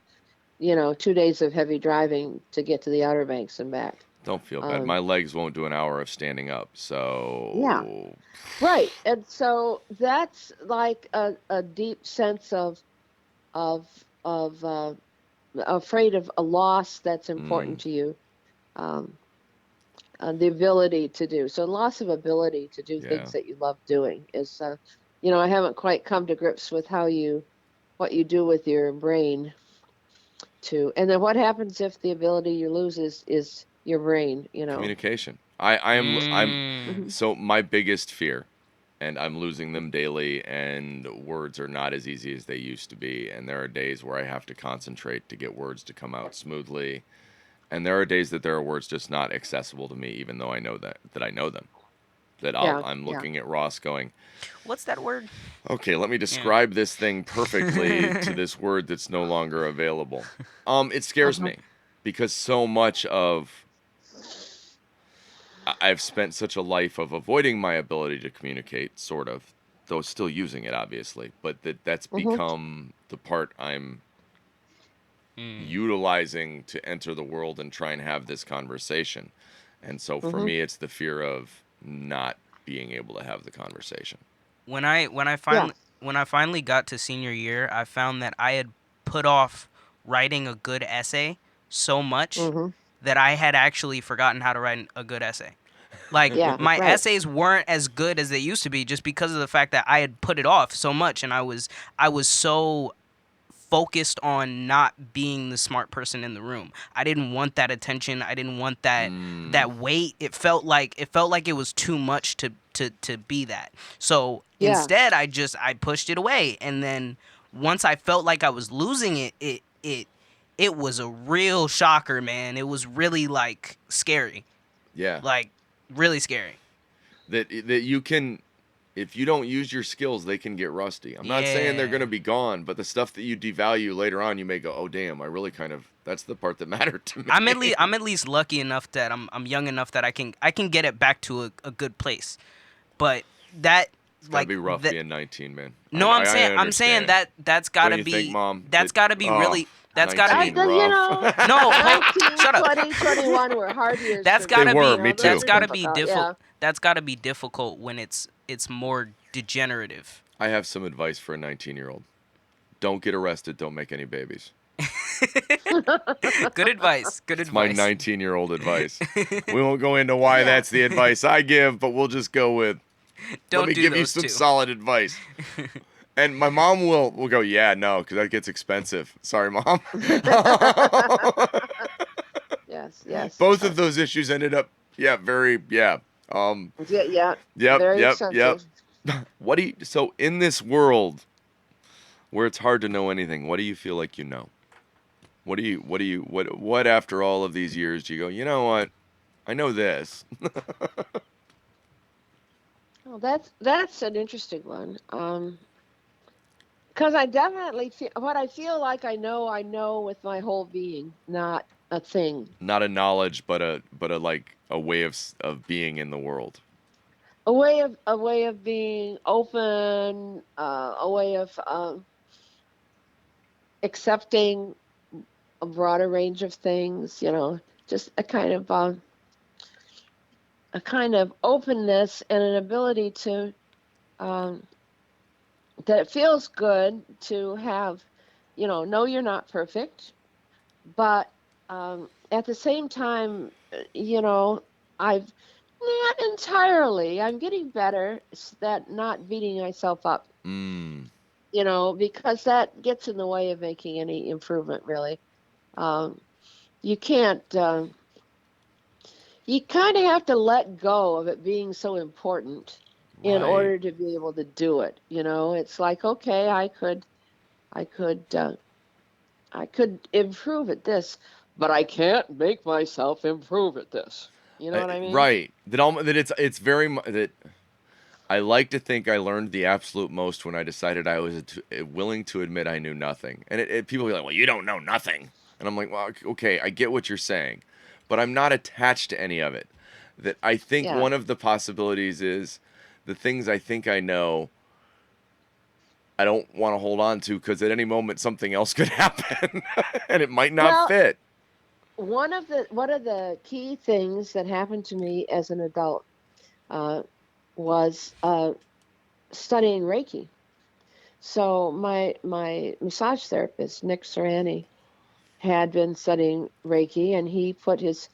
2 days of heavy driving to get to the Outer Banks and back. Don't feel bad. Um, My legs won't do an hour of standing up. yeah, So right. And so that's like a deep sense of of afraid of a loss that's mm, important to you. Um, the ability to do so, loss of ability to do yeah. things that you love doing is, I haven't quite come to grips with what you do with your brain to, and then what happens if the ability you lose is your brain. Communication. I'm Mm. Hmm. so my biggest fear, and I'm losing them daily, and words are not as easy as they used to be. And there are days where I have to concentrate to get words to come out smoothly. And there are days that there are words just not accessible to me, even though I know that I know them. That Yeah, I'm yeah. looking at Ross going, What's that word? okay, let me Yeah. describe this thing perfectly to this word that's no longer available. It scares Uh-huh. me because so much of I've spent such a life of avoiding my ability to communicate, sort of, though still using it, obviously. But that's Hmm. become the part I'm Mm. utilizing to enter the world and try and have this conversation. And so for Hmm. me, it's the fear of not being able to have the conversation. When I when I Yeah. finally when I finally got to senior year, I found that I had put off writing a good essay so much Hmm. that I had actually forgotten how to write a good essay. Like Yeah, my right. essays weren't as good as they used to be just because of the fact that I had put it off so much, and I was so focused on not being the smart person in the room. I didn't want that attention. I didn't want Mm, that weight. It felt like it was too much to be that. So Yeah, instead I pushed it away, and then once I felt like I was losing it, it was a real shocker, man. It was really like scary. yeah. Like really scary. That you can, if you don't use your skills, they can get rusty. I'm not saying they're going Yeah. to be gone, but the stuff that you devalue later on, you may go, "Oh damn, I really kind of that's the part that mattered to me." I'm at least lucky enough that I'm young enough that I can get it back to a good place. But that It's got to like be rough that being 19, man. no, I I'm saying understand. that's gotta Don't you think, be Mom? that's gotta be Oh, really That's got to be 19 You rough. know, no. 19, Shut up. 20, 21 were hard years That's for They gotta me. were, be me Those that's too. are gotta be difficult. difficult. Yeah. That's gotta be difficult when it's more degenerative. I have some advice for a 19-year-old. Don't get arrested. Don't make any babies. Good advice. Good It's my advice. 19-year-old advice. We won't go into why Yeah. that's the advice I give, but we'll just go with, let Don't me do give you those some two. solid advice. And my mom will go, yeah, no, because that gets expensive. Sorry, mom. Yes, yes. Both of those issues ended up, yeah, very, yeah. Um, Yeah, yeah. yep, Very yep, yep. expensive. So in this world where it's hard to know anything, what do you feel like you know? What after all of these years do you go, you know what? I know this. Oh, that's an interesting one. Because I definitely feel what I feel like I know with my whole being, not a thing. Not a knowledge, but a like a way of being in the world. A way of being open, a way of accepting a broader range of things. Just a kind of openness and an ability to um, that it feels good to have. Know you're not perfect, but at the same time, I've not entirely. I'm getting better at not beating myself up, Mm, because that gets in the way of making any improvement, really. Um, you can't, you kind of have to let go of it being so important in right. order to be able to do it. It's like, okay, I could, I could improve at this, but I can't make myself improve at this. You know what I mean? Right. That it's very that I like to think I learned the absolute most when I decided I was willing to admit I knew nothing. And people be like, "Well, you don't know nothing," and I'm like, "Well, okay, I get what you're saying, but I'm not attached to any of it." That I think Yeah. one of the possibilities is the things I think I know. I don't want to hold on to because at any moment something else could happen, and it might not Well, fit. one of the key things that happened to me as an adult uh, was studying Reiki. So my massage therapist, Nick Serrani, had been studying Reiki, and he put his,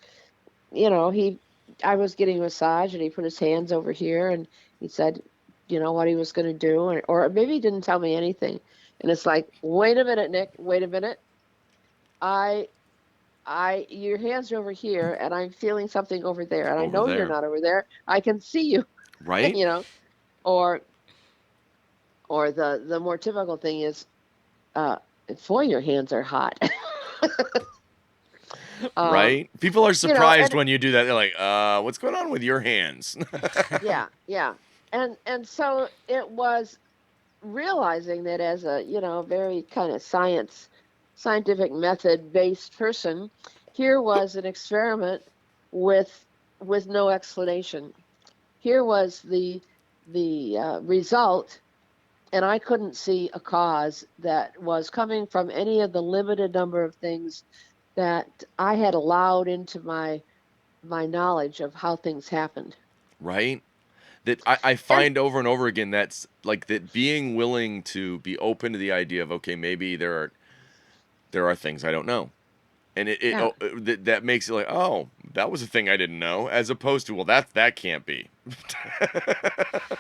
he, I was getting a massage, and he put his hands over here, and he said, what he was going to do, or maybe he didn't tell me anything. And it's like, wait a minute, Nick, wait a minute. I, your hands are over here, and I'm feeling something over there, and I Over know you're there, not over there. I can see you, right? you know. Or, the more typical thing is, uh, boy, your hands are hot. um, Right? People are surprised and when you do that. They're like, what's going on with your hands?" yeah, yeah, and so it was realizing that as a very kind of scientific method based person, here was an experiment with no explanation. Here was the result, and I couldn't see a cause that was coming from any of the limited number of things that I had allowed into my knowledge of how things happened. Right? That I And find over and over again that's like that being willing to be open to the idea of, okay, maybe there are things I don't know. And yeah, that makes it like, oh, that was a thing I didn't know, as opposed to, well, that can't be.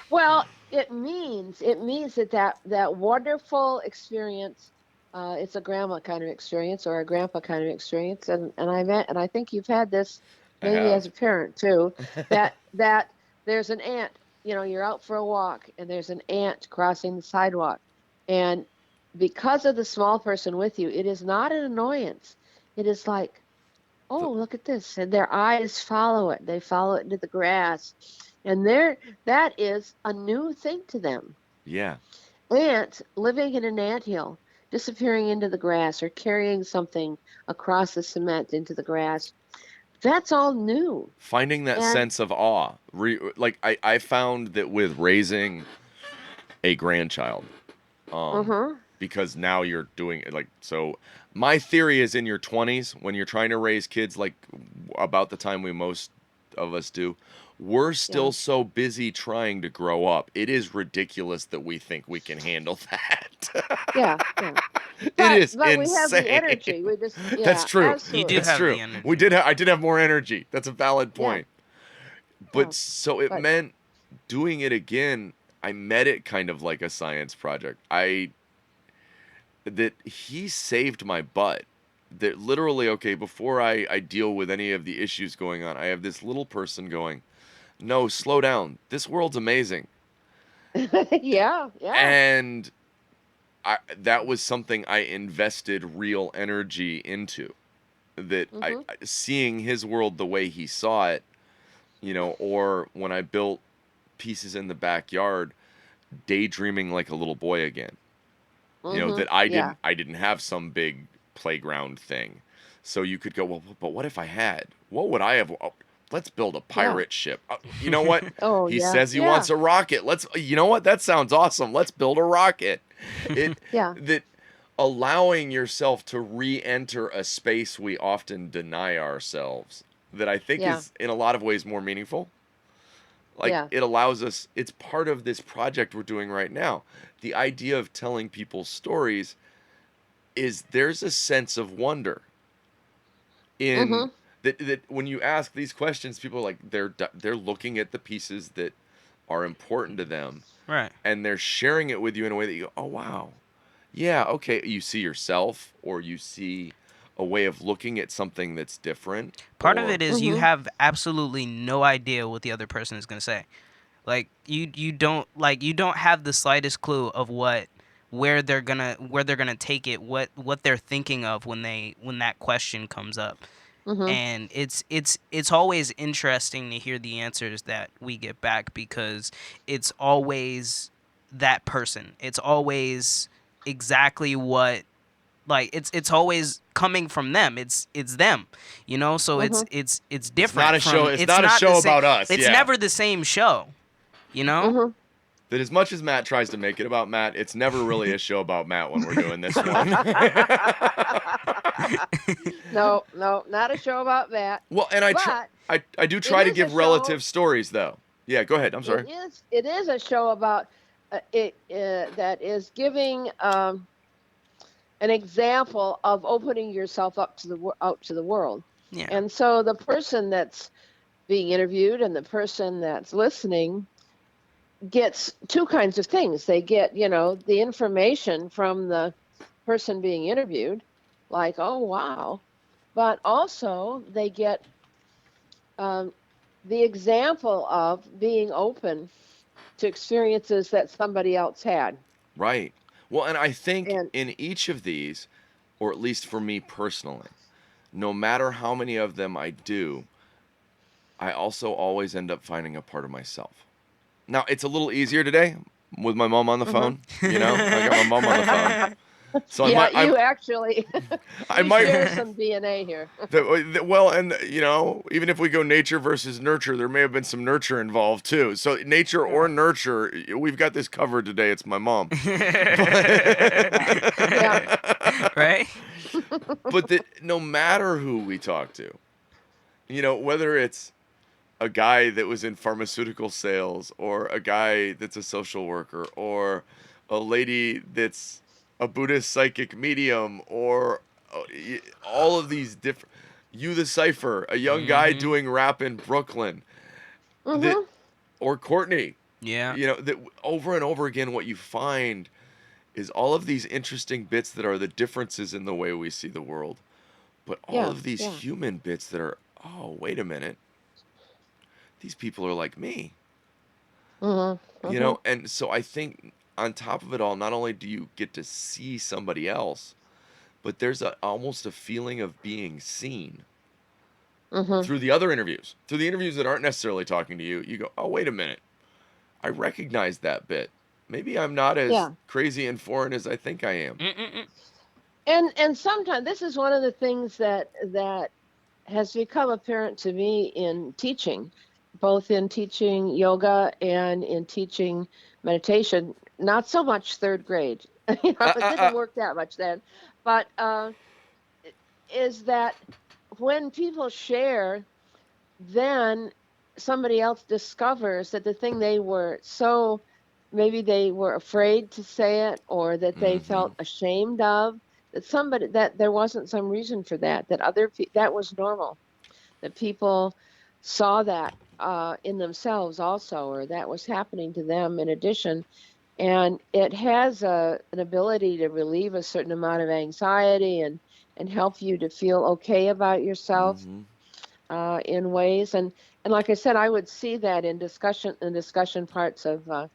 well, it means that wonderful experience. It's a grandma kind of experience or a grandpa kind of experience, and I think you've had this I maybe as have. a parent too. That there's an ant. You're out for a walk, and there's an ant crossing the sidewalk, and because of the small person with you, it is not an annoyance. It is like, The- oh, look at this. And their eyes follow it. They follow it into the grass. And that is a new thing to them. yeah. Ants living in an anthill, disappearing into the grass or carrying something across the cement into the grass. That's all new. Finding that And sense of awe. Like, I found that with raising a grandchild, um, uh-huh. because now you're doing it like so. My theory is in your 20s when you're trying to raise kids, like about the time we most of us do, we're Yeah. still so busy trying to grow up. It is ridiculous that we think we can handle that. Yeah. Yeah. It is But we have the insane. energy. We just That's yeah, true. You do absolutely. That's have true. the energy. I did have more energy. That's a valid Yeah. point. Yeah. But so it But meant doing it again. I met it kind of like a science project. I that he saved my butt. That literally, okay, before I deal with any of the issues going on, I have this little person going, no, slow down. This world's amazing. yeah. Yeah. And that was something I invested real energy into. That Mhm. seeing his world the way he saw it, or when I built pieces in the backyard, daydreaming like a little boy again. Mhm. That I Yeah. didn't have some big playground thing. So you could go, well, but what if I had? What would I have? Oh, let's build a Yeah. pirate ship. You know what? Oh, He yeah. says he Yeah. wants a rocket. You know what? That sounds awesome. Let's build a rocket. It Yeah. that allowing yourself to re-enter a space we often deny ourselves that I think Yeah. is in a lot of ways more meaningful. Like Yeah. it allows us, it's part of this project we're doing right now. The idea of telling people stories is there's a sense of wonder in Mhm. that when you ask these questions, people are like they're looking at the pieces that are important to them Right. and they're sharing it with you in a way that you go, oh wow, yeah, okay. You see yourself, or you see a way of looking at something that's different, Part of or it is you Mhm. have absolutely no idea what the other person is going to say. Like you don't have the slightest clue of what where they're gonna take it, what they're thinking of when that question comes up. Mhm. And it's always interesting to hear the answers that we get back because it's always that person. It's always exactly what like it's always coming from them. It's them, so Mhm. it's it's not different a show. from It's it's not a not the show same. about us. It's Yeah. never the same show, you know Mhm. That as much as Matt tries to make it about Matt, it's never really a show about Matt when we're doing this one. No, no, not a show about that. Well, and But I do it try to is a give show. relative stories though. Yeah, go ahead. I'm sorry. It is a show about it that is giving an example of opening yourself up to out to the world. yeah. And so the person that's being interviewed and the person that's listening gets two kinds of things. They get, the information from the person being interviewed, like, oh, wow. But also they get um, the example of being open to experiences that somebody else had. Right. Well, and I think And in each of these, or at least for me personally, no matter how many of them I do, I also always end up finding a part of myself. Now, it's a little easier today with my mom on the mhm. phone, I got my mom on the phone. So I Yeah, might you actually I we might share some DNA here. well, and even if we go nature versus nurture, there may have been some nurture involved too. So nature or Yeah. nurture, we've got this covered today. It's my mom. Yeah. Yeah. Right. But that no matter who we talk to, whether it's a guy that was in pharmaceutical sales or a guy that's a social worker or a lady that's a Buddhist psychic medium or all of these different you the cipher, a young guy Mhm. doing rap in Brooklyn that Mhm. or Courtney, Yeah. that over and over again what you find is all of these interesting bits that are the differences in the way we see the world, but all Yeah. of these Yeah. human bits that are, oh, wait a minute, these people are like me. Mhm. Mhm. And so I think on top of it all, not only do you get to see somebody else, but there's almost a feeling of being seen Mhm. through the other interviews, through the interviews that aren't necessarily talking to you. You go, oh, wait a minute, I recognize that bit. Maybe I'm not as Yeah. crazy and foreign as I think I am. Mm-mm-mm. And sometimes this is one of the things that has become apparent to me in teaching, both in teaching yoga and in teaching meditation, not so much third grade. It didn't work that much then. But is that when people share, then somebody else discovers that the thing they were so maybe they were afraid to say it or that they Mm-hmm. felt ashamed of, that somebody that there wasn't some reason for that, that that was normal, that people saw that in themselves also, or that was happening to them in addition. And it has an ability to relieve a certain amount of anxiety and help you to feel okay about yourself Mm-hmm. in ways. And like I said, I would see that in discussion parts of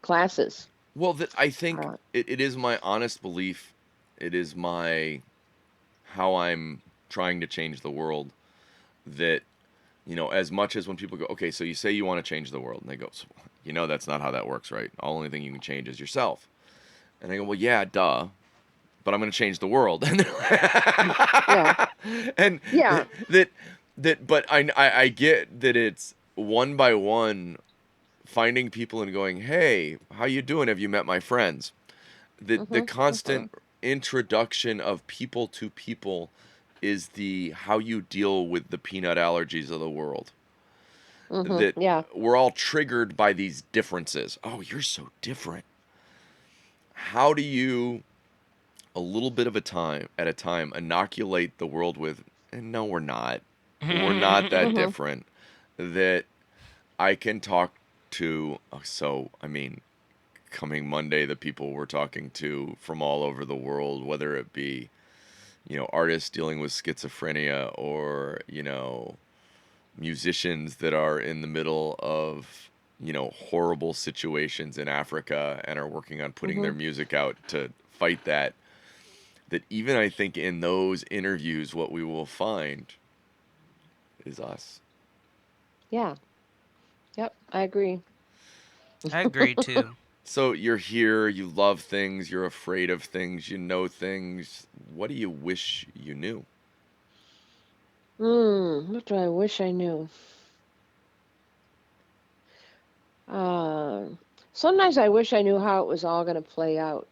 classes. Well, that I think Uh, it is my honest belief. It is my how I'm trying to change the world. That as much as when people go, okay, so you say you want to change the world, and they go, so, that's not how that works, right? The only thing you can change is yourself. And I go, well, yeah, duh, but I'm going to change the world. And yeah, and yeah, that but I get that it's one by one finding people and going, hey, how you doing? Have you met my friends? The hmm hmm constant introduction of people to people is the how you deal with the peanut allergies of the world. That yeah, we're all triggered by these differences. Oh, you're so different. How do you, a little bit of a time at a time, inoculate the world with, and no, we're not. We're not that hmm different. That I can talk to, coming Monday, the people we're talking to from all over the world, whether it be, artists dealing with schizophrenia or, musicians that are in the middle of, horrible situations in Africa and are working on putting hmm their music out to fight that. That even I think in those interviews, what we will find is us. yeah, yep, I agree. I agree too. So you're here, you love things, you're afraid of things, you know things. What do you wish you knew? What do I wish I knew? Uh, Sometimes I wish I knew how it was all going to play out,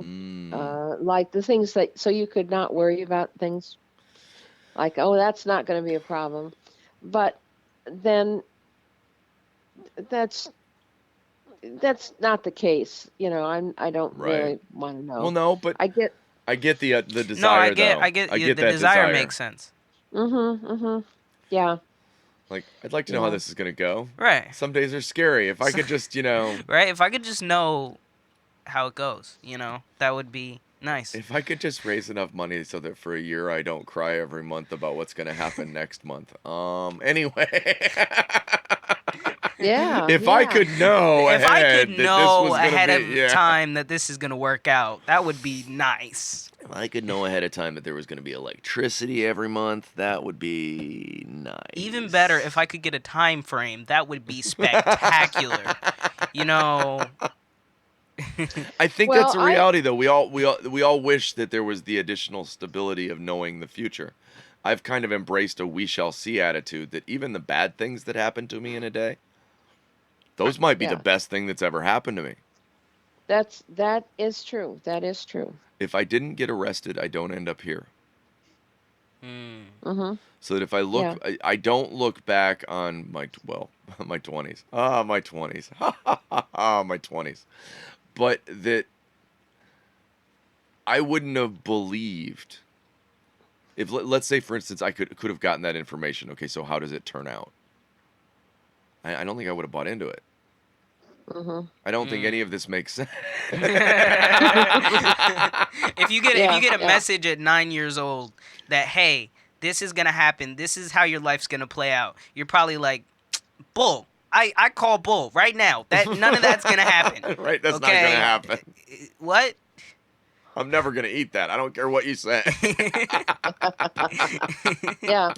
Mm, like the things that, so you could not worry about things like, oh, that's not going to be a problem. But then that's that's not the case. I don't right. really want to Well, know. no, but I get, I get the No, I desire get, though. I get I get the that desire desire. makes sense. mm-hmm. Yeah, Like I'd like to know how yeah. this is gonna go. Right. Some days are scary. If I So, could just, right. If I could just know how it goes, that would be nice. if I could just raise enough money so that for a year I don't cry every month about what's gonna happen next month. Anyway. Yeah, If I yeah. could know If I could ahead that this know was gonna ahead be, of yeah. time that this is gonna work out, that would be nice. If I could know ahead of time that there was gonna be electricity every month, that would be Even better, if nice. I could get a time frame, that would be spectacular. You know, I think Well, that's a reality, though. We all wish that there was the additional stability of knowing the future. I've kind of embraced a we shall see attitude that even the bad things that happen to me in a day, those might be the yeah, best thing that's ever happened to me. that is true. That is true. If I didn't get arrested, I don't end up here. mm, Mm-hmm. So that if I look, Yeah. I don't look back on my 20s. Ah, my 20s. Ah, my 20s. But that I wouldn't have believed if let's say for instance I could have gotten that information. Okay, so how does it turn out? I don't think I would have bought into it. Mm-hmm. I don't think any mm. of this makes sense. If you Yeah, get a yeah. message at 9 years old that, hey, this is gonna happen, this is how your life's gonna play out, you're probably like, bull. I call bull right now. That none of that's gonna happen. Right, that's not gonna Okay, happen. what? I'm never gonna eat that. I don't care what you say. Yeah.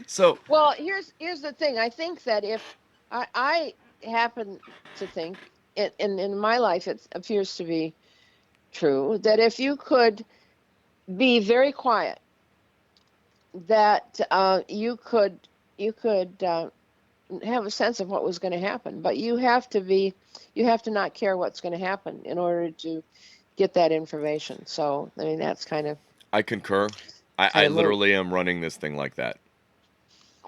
So, Well, here's the thing. I think that if I happen to think in my life it appears to be true that if you could be very quiet, that you could have a sense of what was going to happen. But you have to not care what's going to happen in order to get that information. So, I mean, that's I concur. I kind of moot. literally am running this thing like that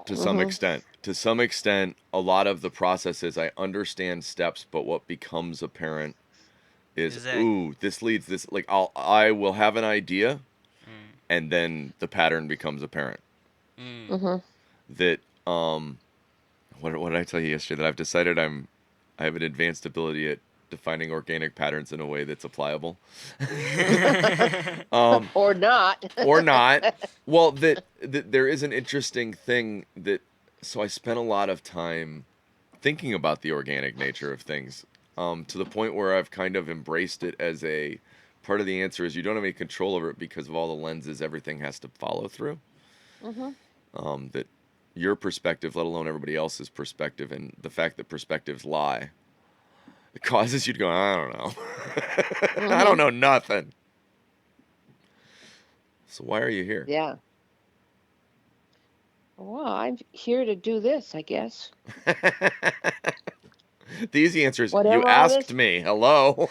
to some Hmm. extent. To some extent, a lot of the process is I understand steps, but what becomes apparent is, Is that? ooh, this leads this. Like I will have an idea, Mm, and then the pattern becomes apparent. mm. Hmm. That what did I tell you yesterday? That I've decided I have an advanced ability at defining organic patterns in a way that's applicable. um, Or not. or not. Well, that there is an interesting thing that. So I spent a lot of time thinking about the organic nature of things, to the point where I've kind of embraced it as a part of the answer is you don't have any control over it because of all the lenses everything has to follow through. Hmm. That your perspective, let alone everybody else's perspective, and the fact that perspectives lie, it causes you to go, I don't know. I don't Hmm. know nothing. So why are you here? Yeah. Well, I'm here to do this, I guess. The easy answer is you Whatever all asked this. me. Hello.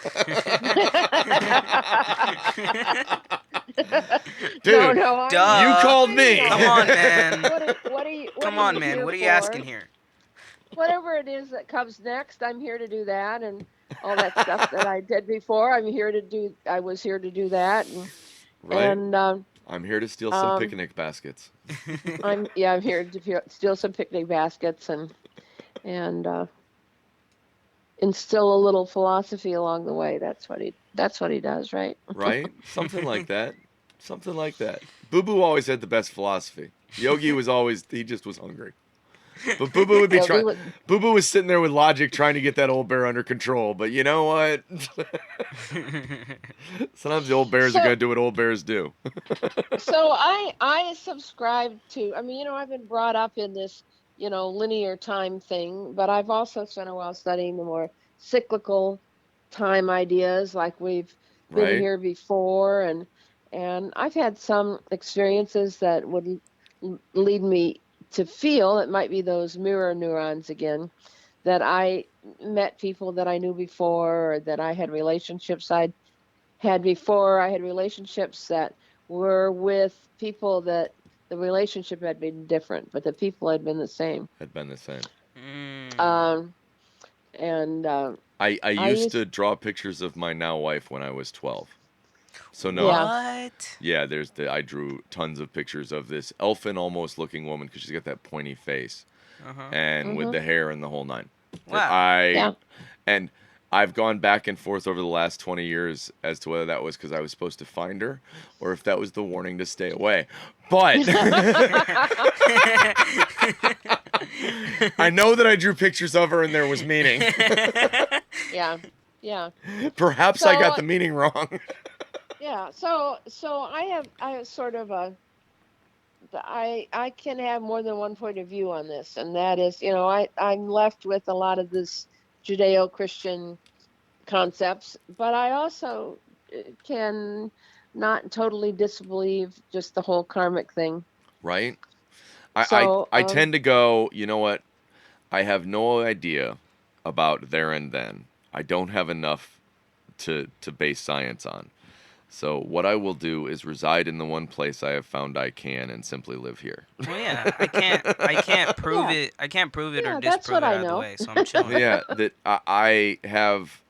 No, Dude, no, you Duh. called I me. Come know. on, man. What Come are on, you man. here What are you asking for? here? Whatever it is that comes next, I'm here to do that, and all that stuff that I did before, I'm here to do. I was here to do that, Right? and I'm here to steal some um, picnic baskets. I'm here to steal some picnic baskets and instill a little philosophy along the way. That's what he does, right? Right? Something like that. Something like that. Boo Boo always had the best philosophy. Yogi was always, he just was hungry. But Boo Boo would be Yogi trying. was. Boo Boo was sitting there with logic trying to get that old bear under control. But you know what? Sometimes the old bears are So going to do what old bears do. so I subscribe to. I mean, I've been brought up in this linear time thing, but I've also spent a while studying the more cyclical time ideas, like we've been Right? here before, and I've had some experiences that would lead me to feel it might be those mirror neurons again, that I met people that I knew before, or that I had relationships I'd had before. I had relationships that were with people that the relationship had been different, but the people had been the same. Had been the same. Mm. Um, and I I used used, to draw pictures of my now wife when I was 12. So no, yeah, What? yeah, I drew tons of pictures of this elfin almost looking woman because she's got that pointy face Uh-huh. and with hmm, the hair and the whole nine. That Wow. I yeah. and I've gone back and forth over the last 20 years as to whether that was because I was supposed to find her or if that was the warning to stay away. But I know that I drew pictures of her and there was meaning. Yeah, yeah. Perhaps I got So the meaning wrong. yeah, so I have sort of I can have more than one point of view on this, and that is, I'm left with a lot of this Judeo-Christian concepts, but I also can not totally disbelieve just the whole karmic thing. Right? So, I tend to go, you know what? I have no idea about there and then. I don't have enough to base science on. So what I will do is reside in the one place I have found I can and simply live here. Well, yeah, I can't prove yeah, it. I can't prove it or yeah, that's disprove what it I either know. way, so I'm chilling. Yeah, that I have.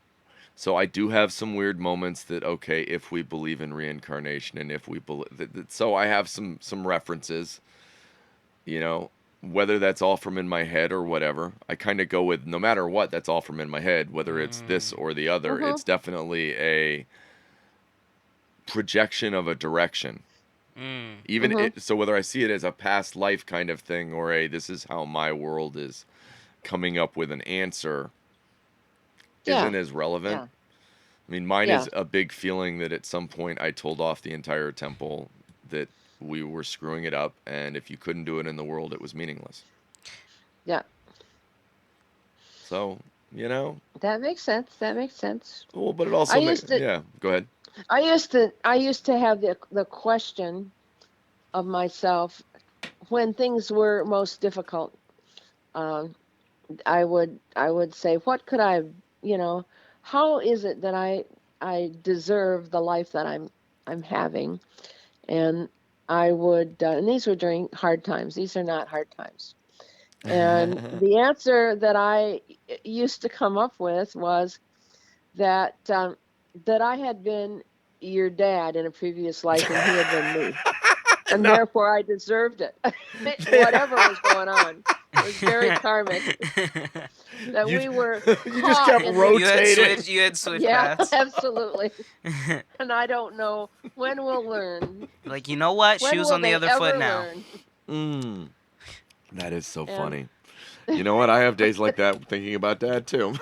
So I do have some weird moments that okay, if we believe in reincarnation and if we believe so I have some references, you know, whether that's all from in my head or whatever. I kind of go with no matter what, that's all from in my head, whether it's this Mm, or the other. Hmm. It's definitely a projection of a direction. mm, Even Hmm. it, so whether I see it as a past life kind of thing or a this is how my world is coming up with an answer Yeah, isn't as relevant. yeah, I mean, mine yeah, is a big feeling that at some point I told off the entire temple that we were screwing it up, and if you couldn't do it in the world, it was meaningless. yeah. So, you know, That makes sense. That makes sense. well, but it I also used to, yeah, go ahead. I used to have the question of myself when things were most difficult. I would say, what could I, you know, how is it that I deserve the life that I'm having? And I would, and these were during hard times. These are not hard times. And the answer that I used to come up with was that that I had been your dad in a previous life, and he had been me, and No. therefore I deserved it. Whatever was going on, it was very karmic that you we were you just caught kept in this. rotating. You had switch Yeah, paths. absolutely. And I don't know when we'll learn. Like, you know what? When Shoes will on the they other foot ever now. learn? Mm, that is so And funny. You know what? I have days like that thinking about Dad too.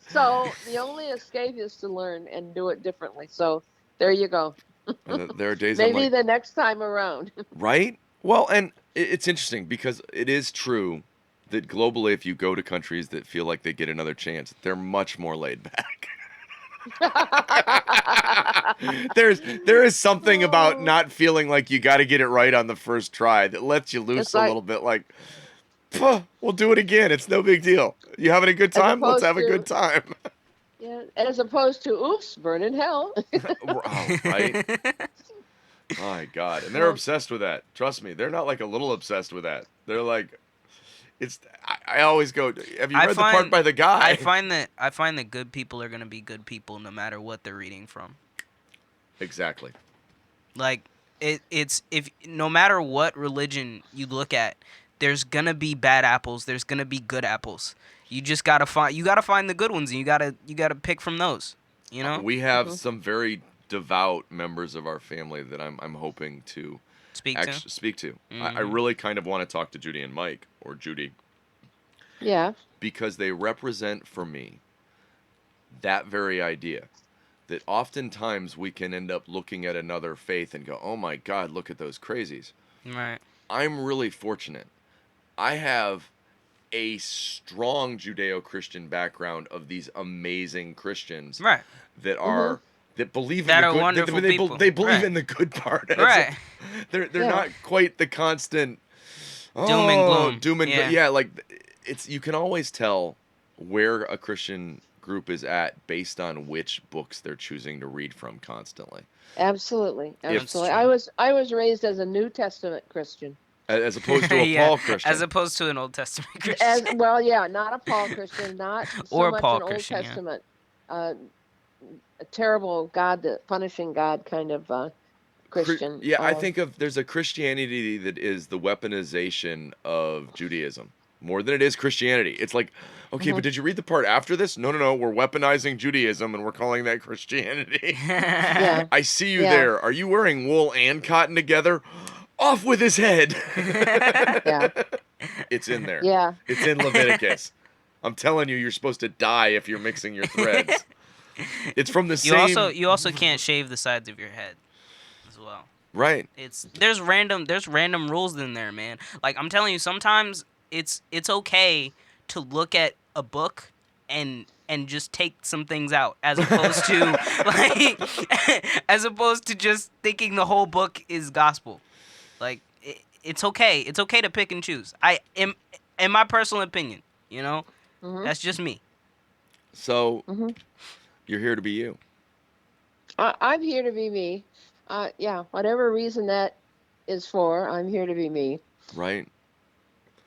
so the only escape is to learn and do it differently. So there you go. And there are days I'm Maybe like, the next time around. right? Well, and it's interesting because it is true that globally, if you go to countries that feel like they get another chance, they're much more laid back. There is something about Oh, not feeling like you got to get it right on the first try that lets you loose it's a like, little bit. Like, "Puh, we'll do it again. It's no big deal. You having a good as time? Let's opposed have a good to, time." yeah, as opposed to, oops, burn in hell. Oh, right. My God, and they're Well, obsessed with that. Trust me, they're not like a little obsessed with that. They're like, it's. I always go. Have you I read the part find by the I guy? find that good people are gonna be good people no matter what they're reading from. Exactly. Like, it's if no matter what religion you look at, there's gonna be bad apples. There's gonna be good apples. You gotta find the good ones, and you gotta pick from those. You know, We have mhm. some very devout members of our family that I'm hoping to speak to. actually speak to. I Hmm. really kind of want to talk to Judy and Mike, or Judy, Yeah. because they represent for me that very idea that oftentimes we can end up looking at another faith and go, "Oh my God, look at those crazies." Right. I'm really fortunate. I have a strong Judeo-Christian background of these amazing Christians Right. that Mhm. are that believe in That the are good. wonderful people. They believe Right. in the good part. Right. They're Yeah. not quite the constant. Doom and Oh, gloom. doom and Yeah. yeah, like it's you can always tell where a Christian group is at based on which books they're choosing to read from constantly. Absolutely. If That's Absolutely. true. I was raised as a New Testament Christian. as opposed to a Yeah. Paul As Christian. opposed to an Old Testament As Christian. well, yeah, not a Paul Christian, not so Or a much Paul an Old Christian. Yeah. Testament, uh, a terrible God, punishing God kind of Christian. Yeah, I think of there's a Christianity that is the weaponization of Judaism more than it is Christianity. It's like, okay, but Mhm. did you read the part after this? No, no, no. We're weaponizing Judaism and we're calling that Christianity. Yeah. I see you Yeah. there. Are you wearing wool and cotton together? Off with his head. Yeah. It's in there. Yeah. It's in Leviticus. I'm telling you, you're supposed to die if you're mixing your threads. It's from the same. You also can't shave the sides of your head as well. Right. There's random rules in there, man. Like, I'm telling you, sometimes it's okay to look at a book and just take some things out, as opposed to as opposed to just thinking the whole book is gospel. Like, it's okay. It's okay to pick and choose. I am, in my personal opinion, Mhm. that's just me. So Mhm. you're here to be you. I'm here to be me. Yeah, whatever reason that is for, I'm here to be me. Right.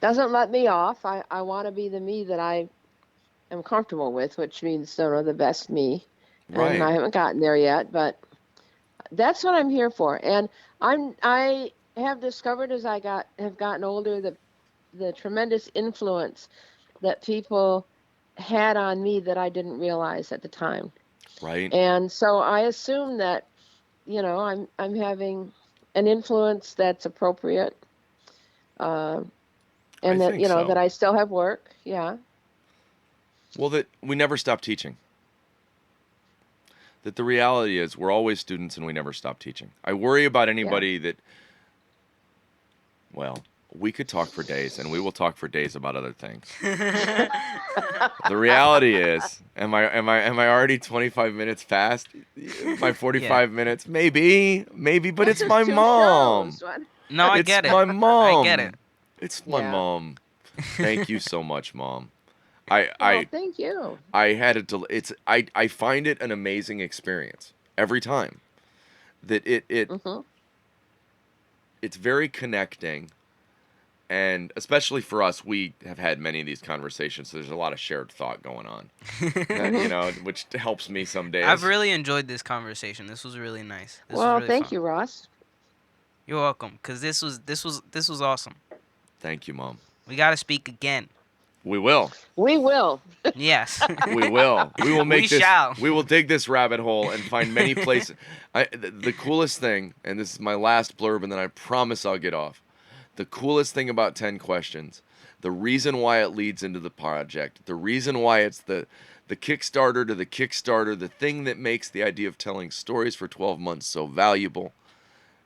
Doesn't let me off. I want to be the me that I am comfortable with, which means, the best me. And Right. I haven't gotten there yet, but that's what I'm here for. And I have discovered as have gotten older the tremendous influence that people had on me that I didn't realize at the time. Right. And so I assume that, I'm having an influence that's appropriate, uh, I and that, think that so. I still have work. Yeah. Well, that we never stop teaching. That the reality is we're always students and we never stop teaching. I worry about Yeah. anybody that, well, we could talk for days and we will talk for days about other things. The reality is, am I already 25 minutes past my Yeah. 45 minutes? Maybe, but That's it's just my two mom. shows. What? No, I It's get it. my I get it. mom. It's my Yeah. mom. Thank you so much, Mom. I Well, I thank you. I had it. It's I find it an amazing experience every time. That Hmm. it's very connecting, and especially for us, we have had many of these conversations. So there's a lot of shared thought going on. Hmm. Which helps me some I've days. really enjoyed this conversation. This was really nice. This was Well, really thank fun. you, Ross. You're welcome. Cause this was awesome. Thank you, Mom. We gotta speak again. We will. We will. Yes. We will. We will We make this. shall. We will dig this rabbit hole and find many places. The coolest thing, and this is my last blurb, and then I promise I'll get off. The coolest thing about 10 questions, the reason why it leads into the project, the reason why it's the Kickstarter to the Kickstarter, the thing that makes the idea of telling stories for 12 months so valuable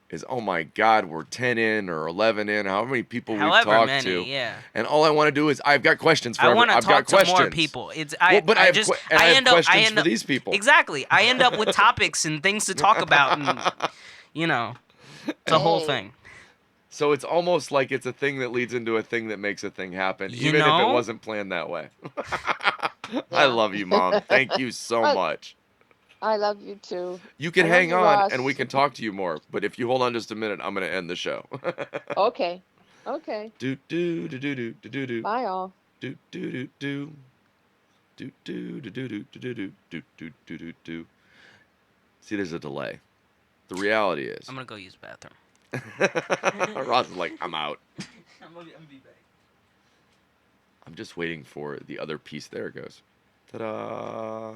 is, oh my God, we're 10 in or 11 in, how many people we've However talked to. many, yeah. And all I want to do is, I've got questions for I want to I've got talk to more questions. people. It's Well, but I I have just I I have end up I questions end for up these people. exactly. I end up with topics and things to talk about, and you know, it's a whole Hey. thing. So it's almost like it's a thing that leads into a thing that makes a thing happen, You even if it know, wasn't planned that way. I Yeah. love you, Mom. Thank you so I, much. I love you too. You I can love hang you, on and we Ross. can talk to you more, but if you hold on just a minute, I'm going to end the show. Okay. Okay. do do do do do do do Bye, all. do do do do do do do do do do do do do do do do. See, there's a delay. The reality is, I'm gonna go use the bathroom. Ross is like, I'm out. I'm be back. I'm just waiting for the other piece. There it goes. Ta-da!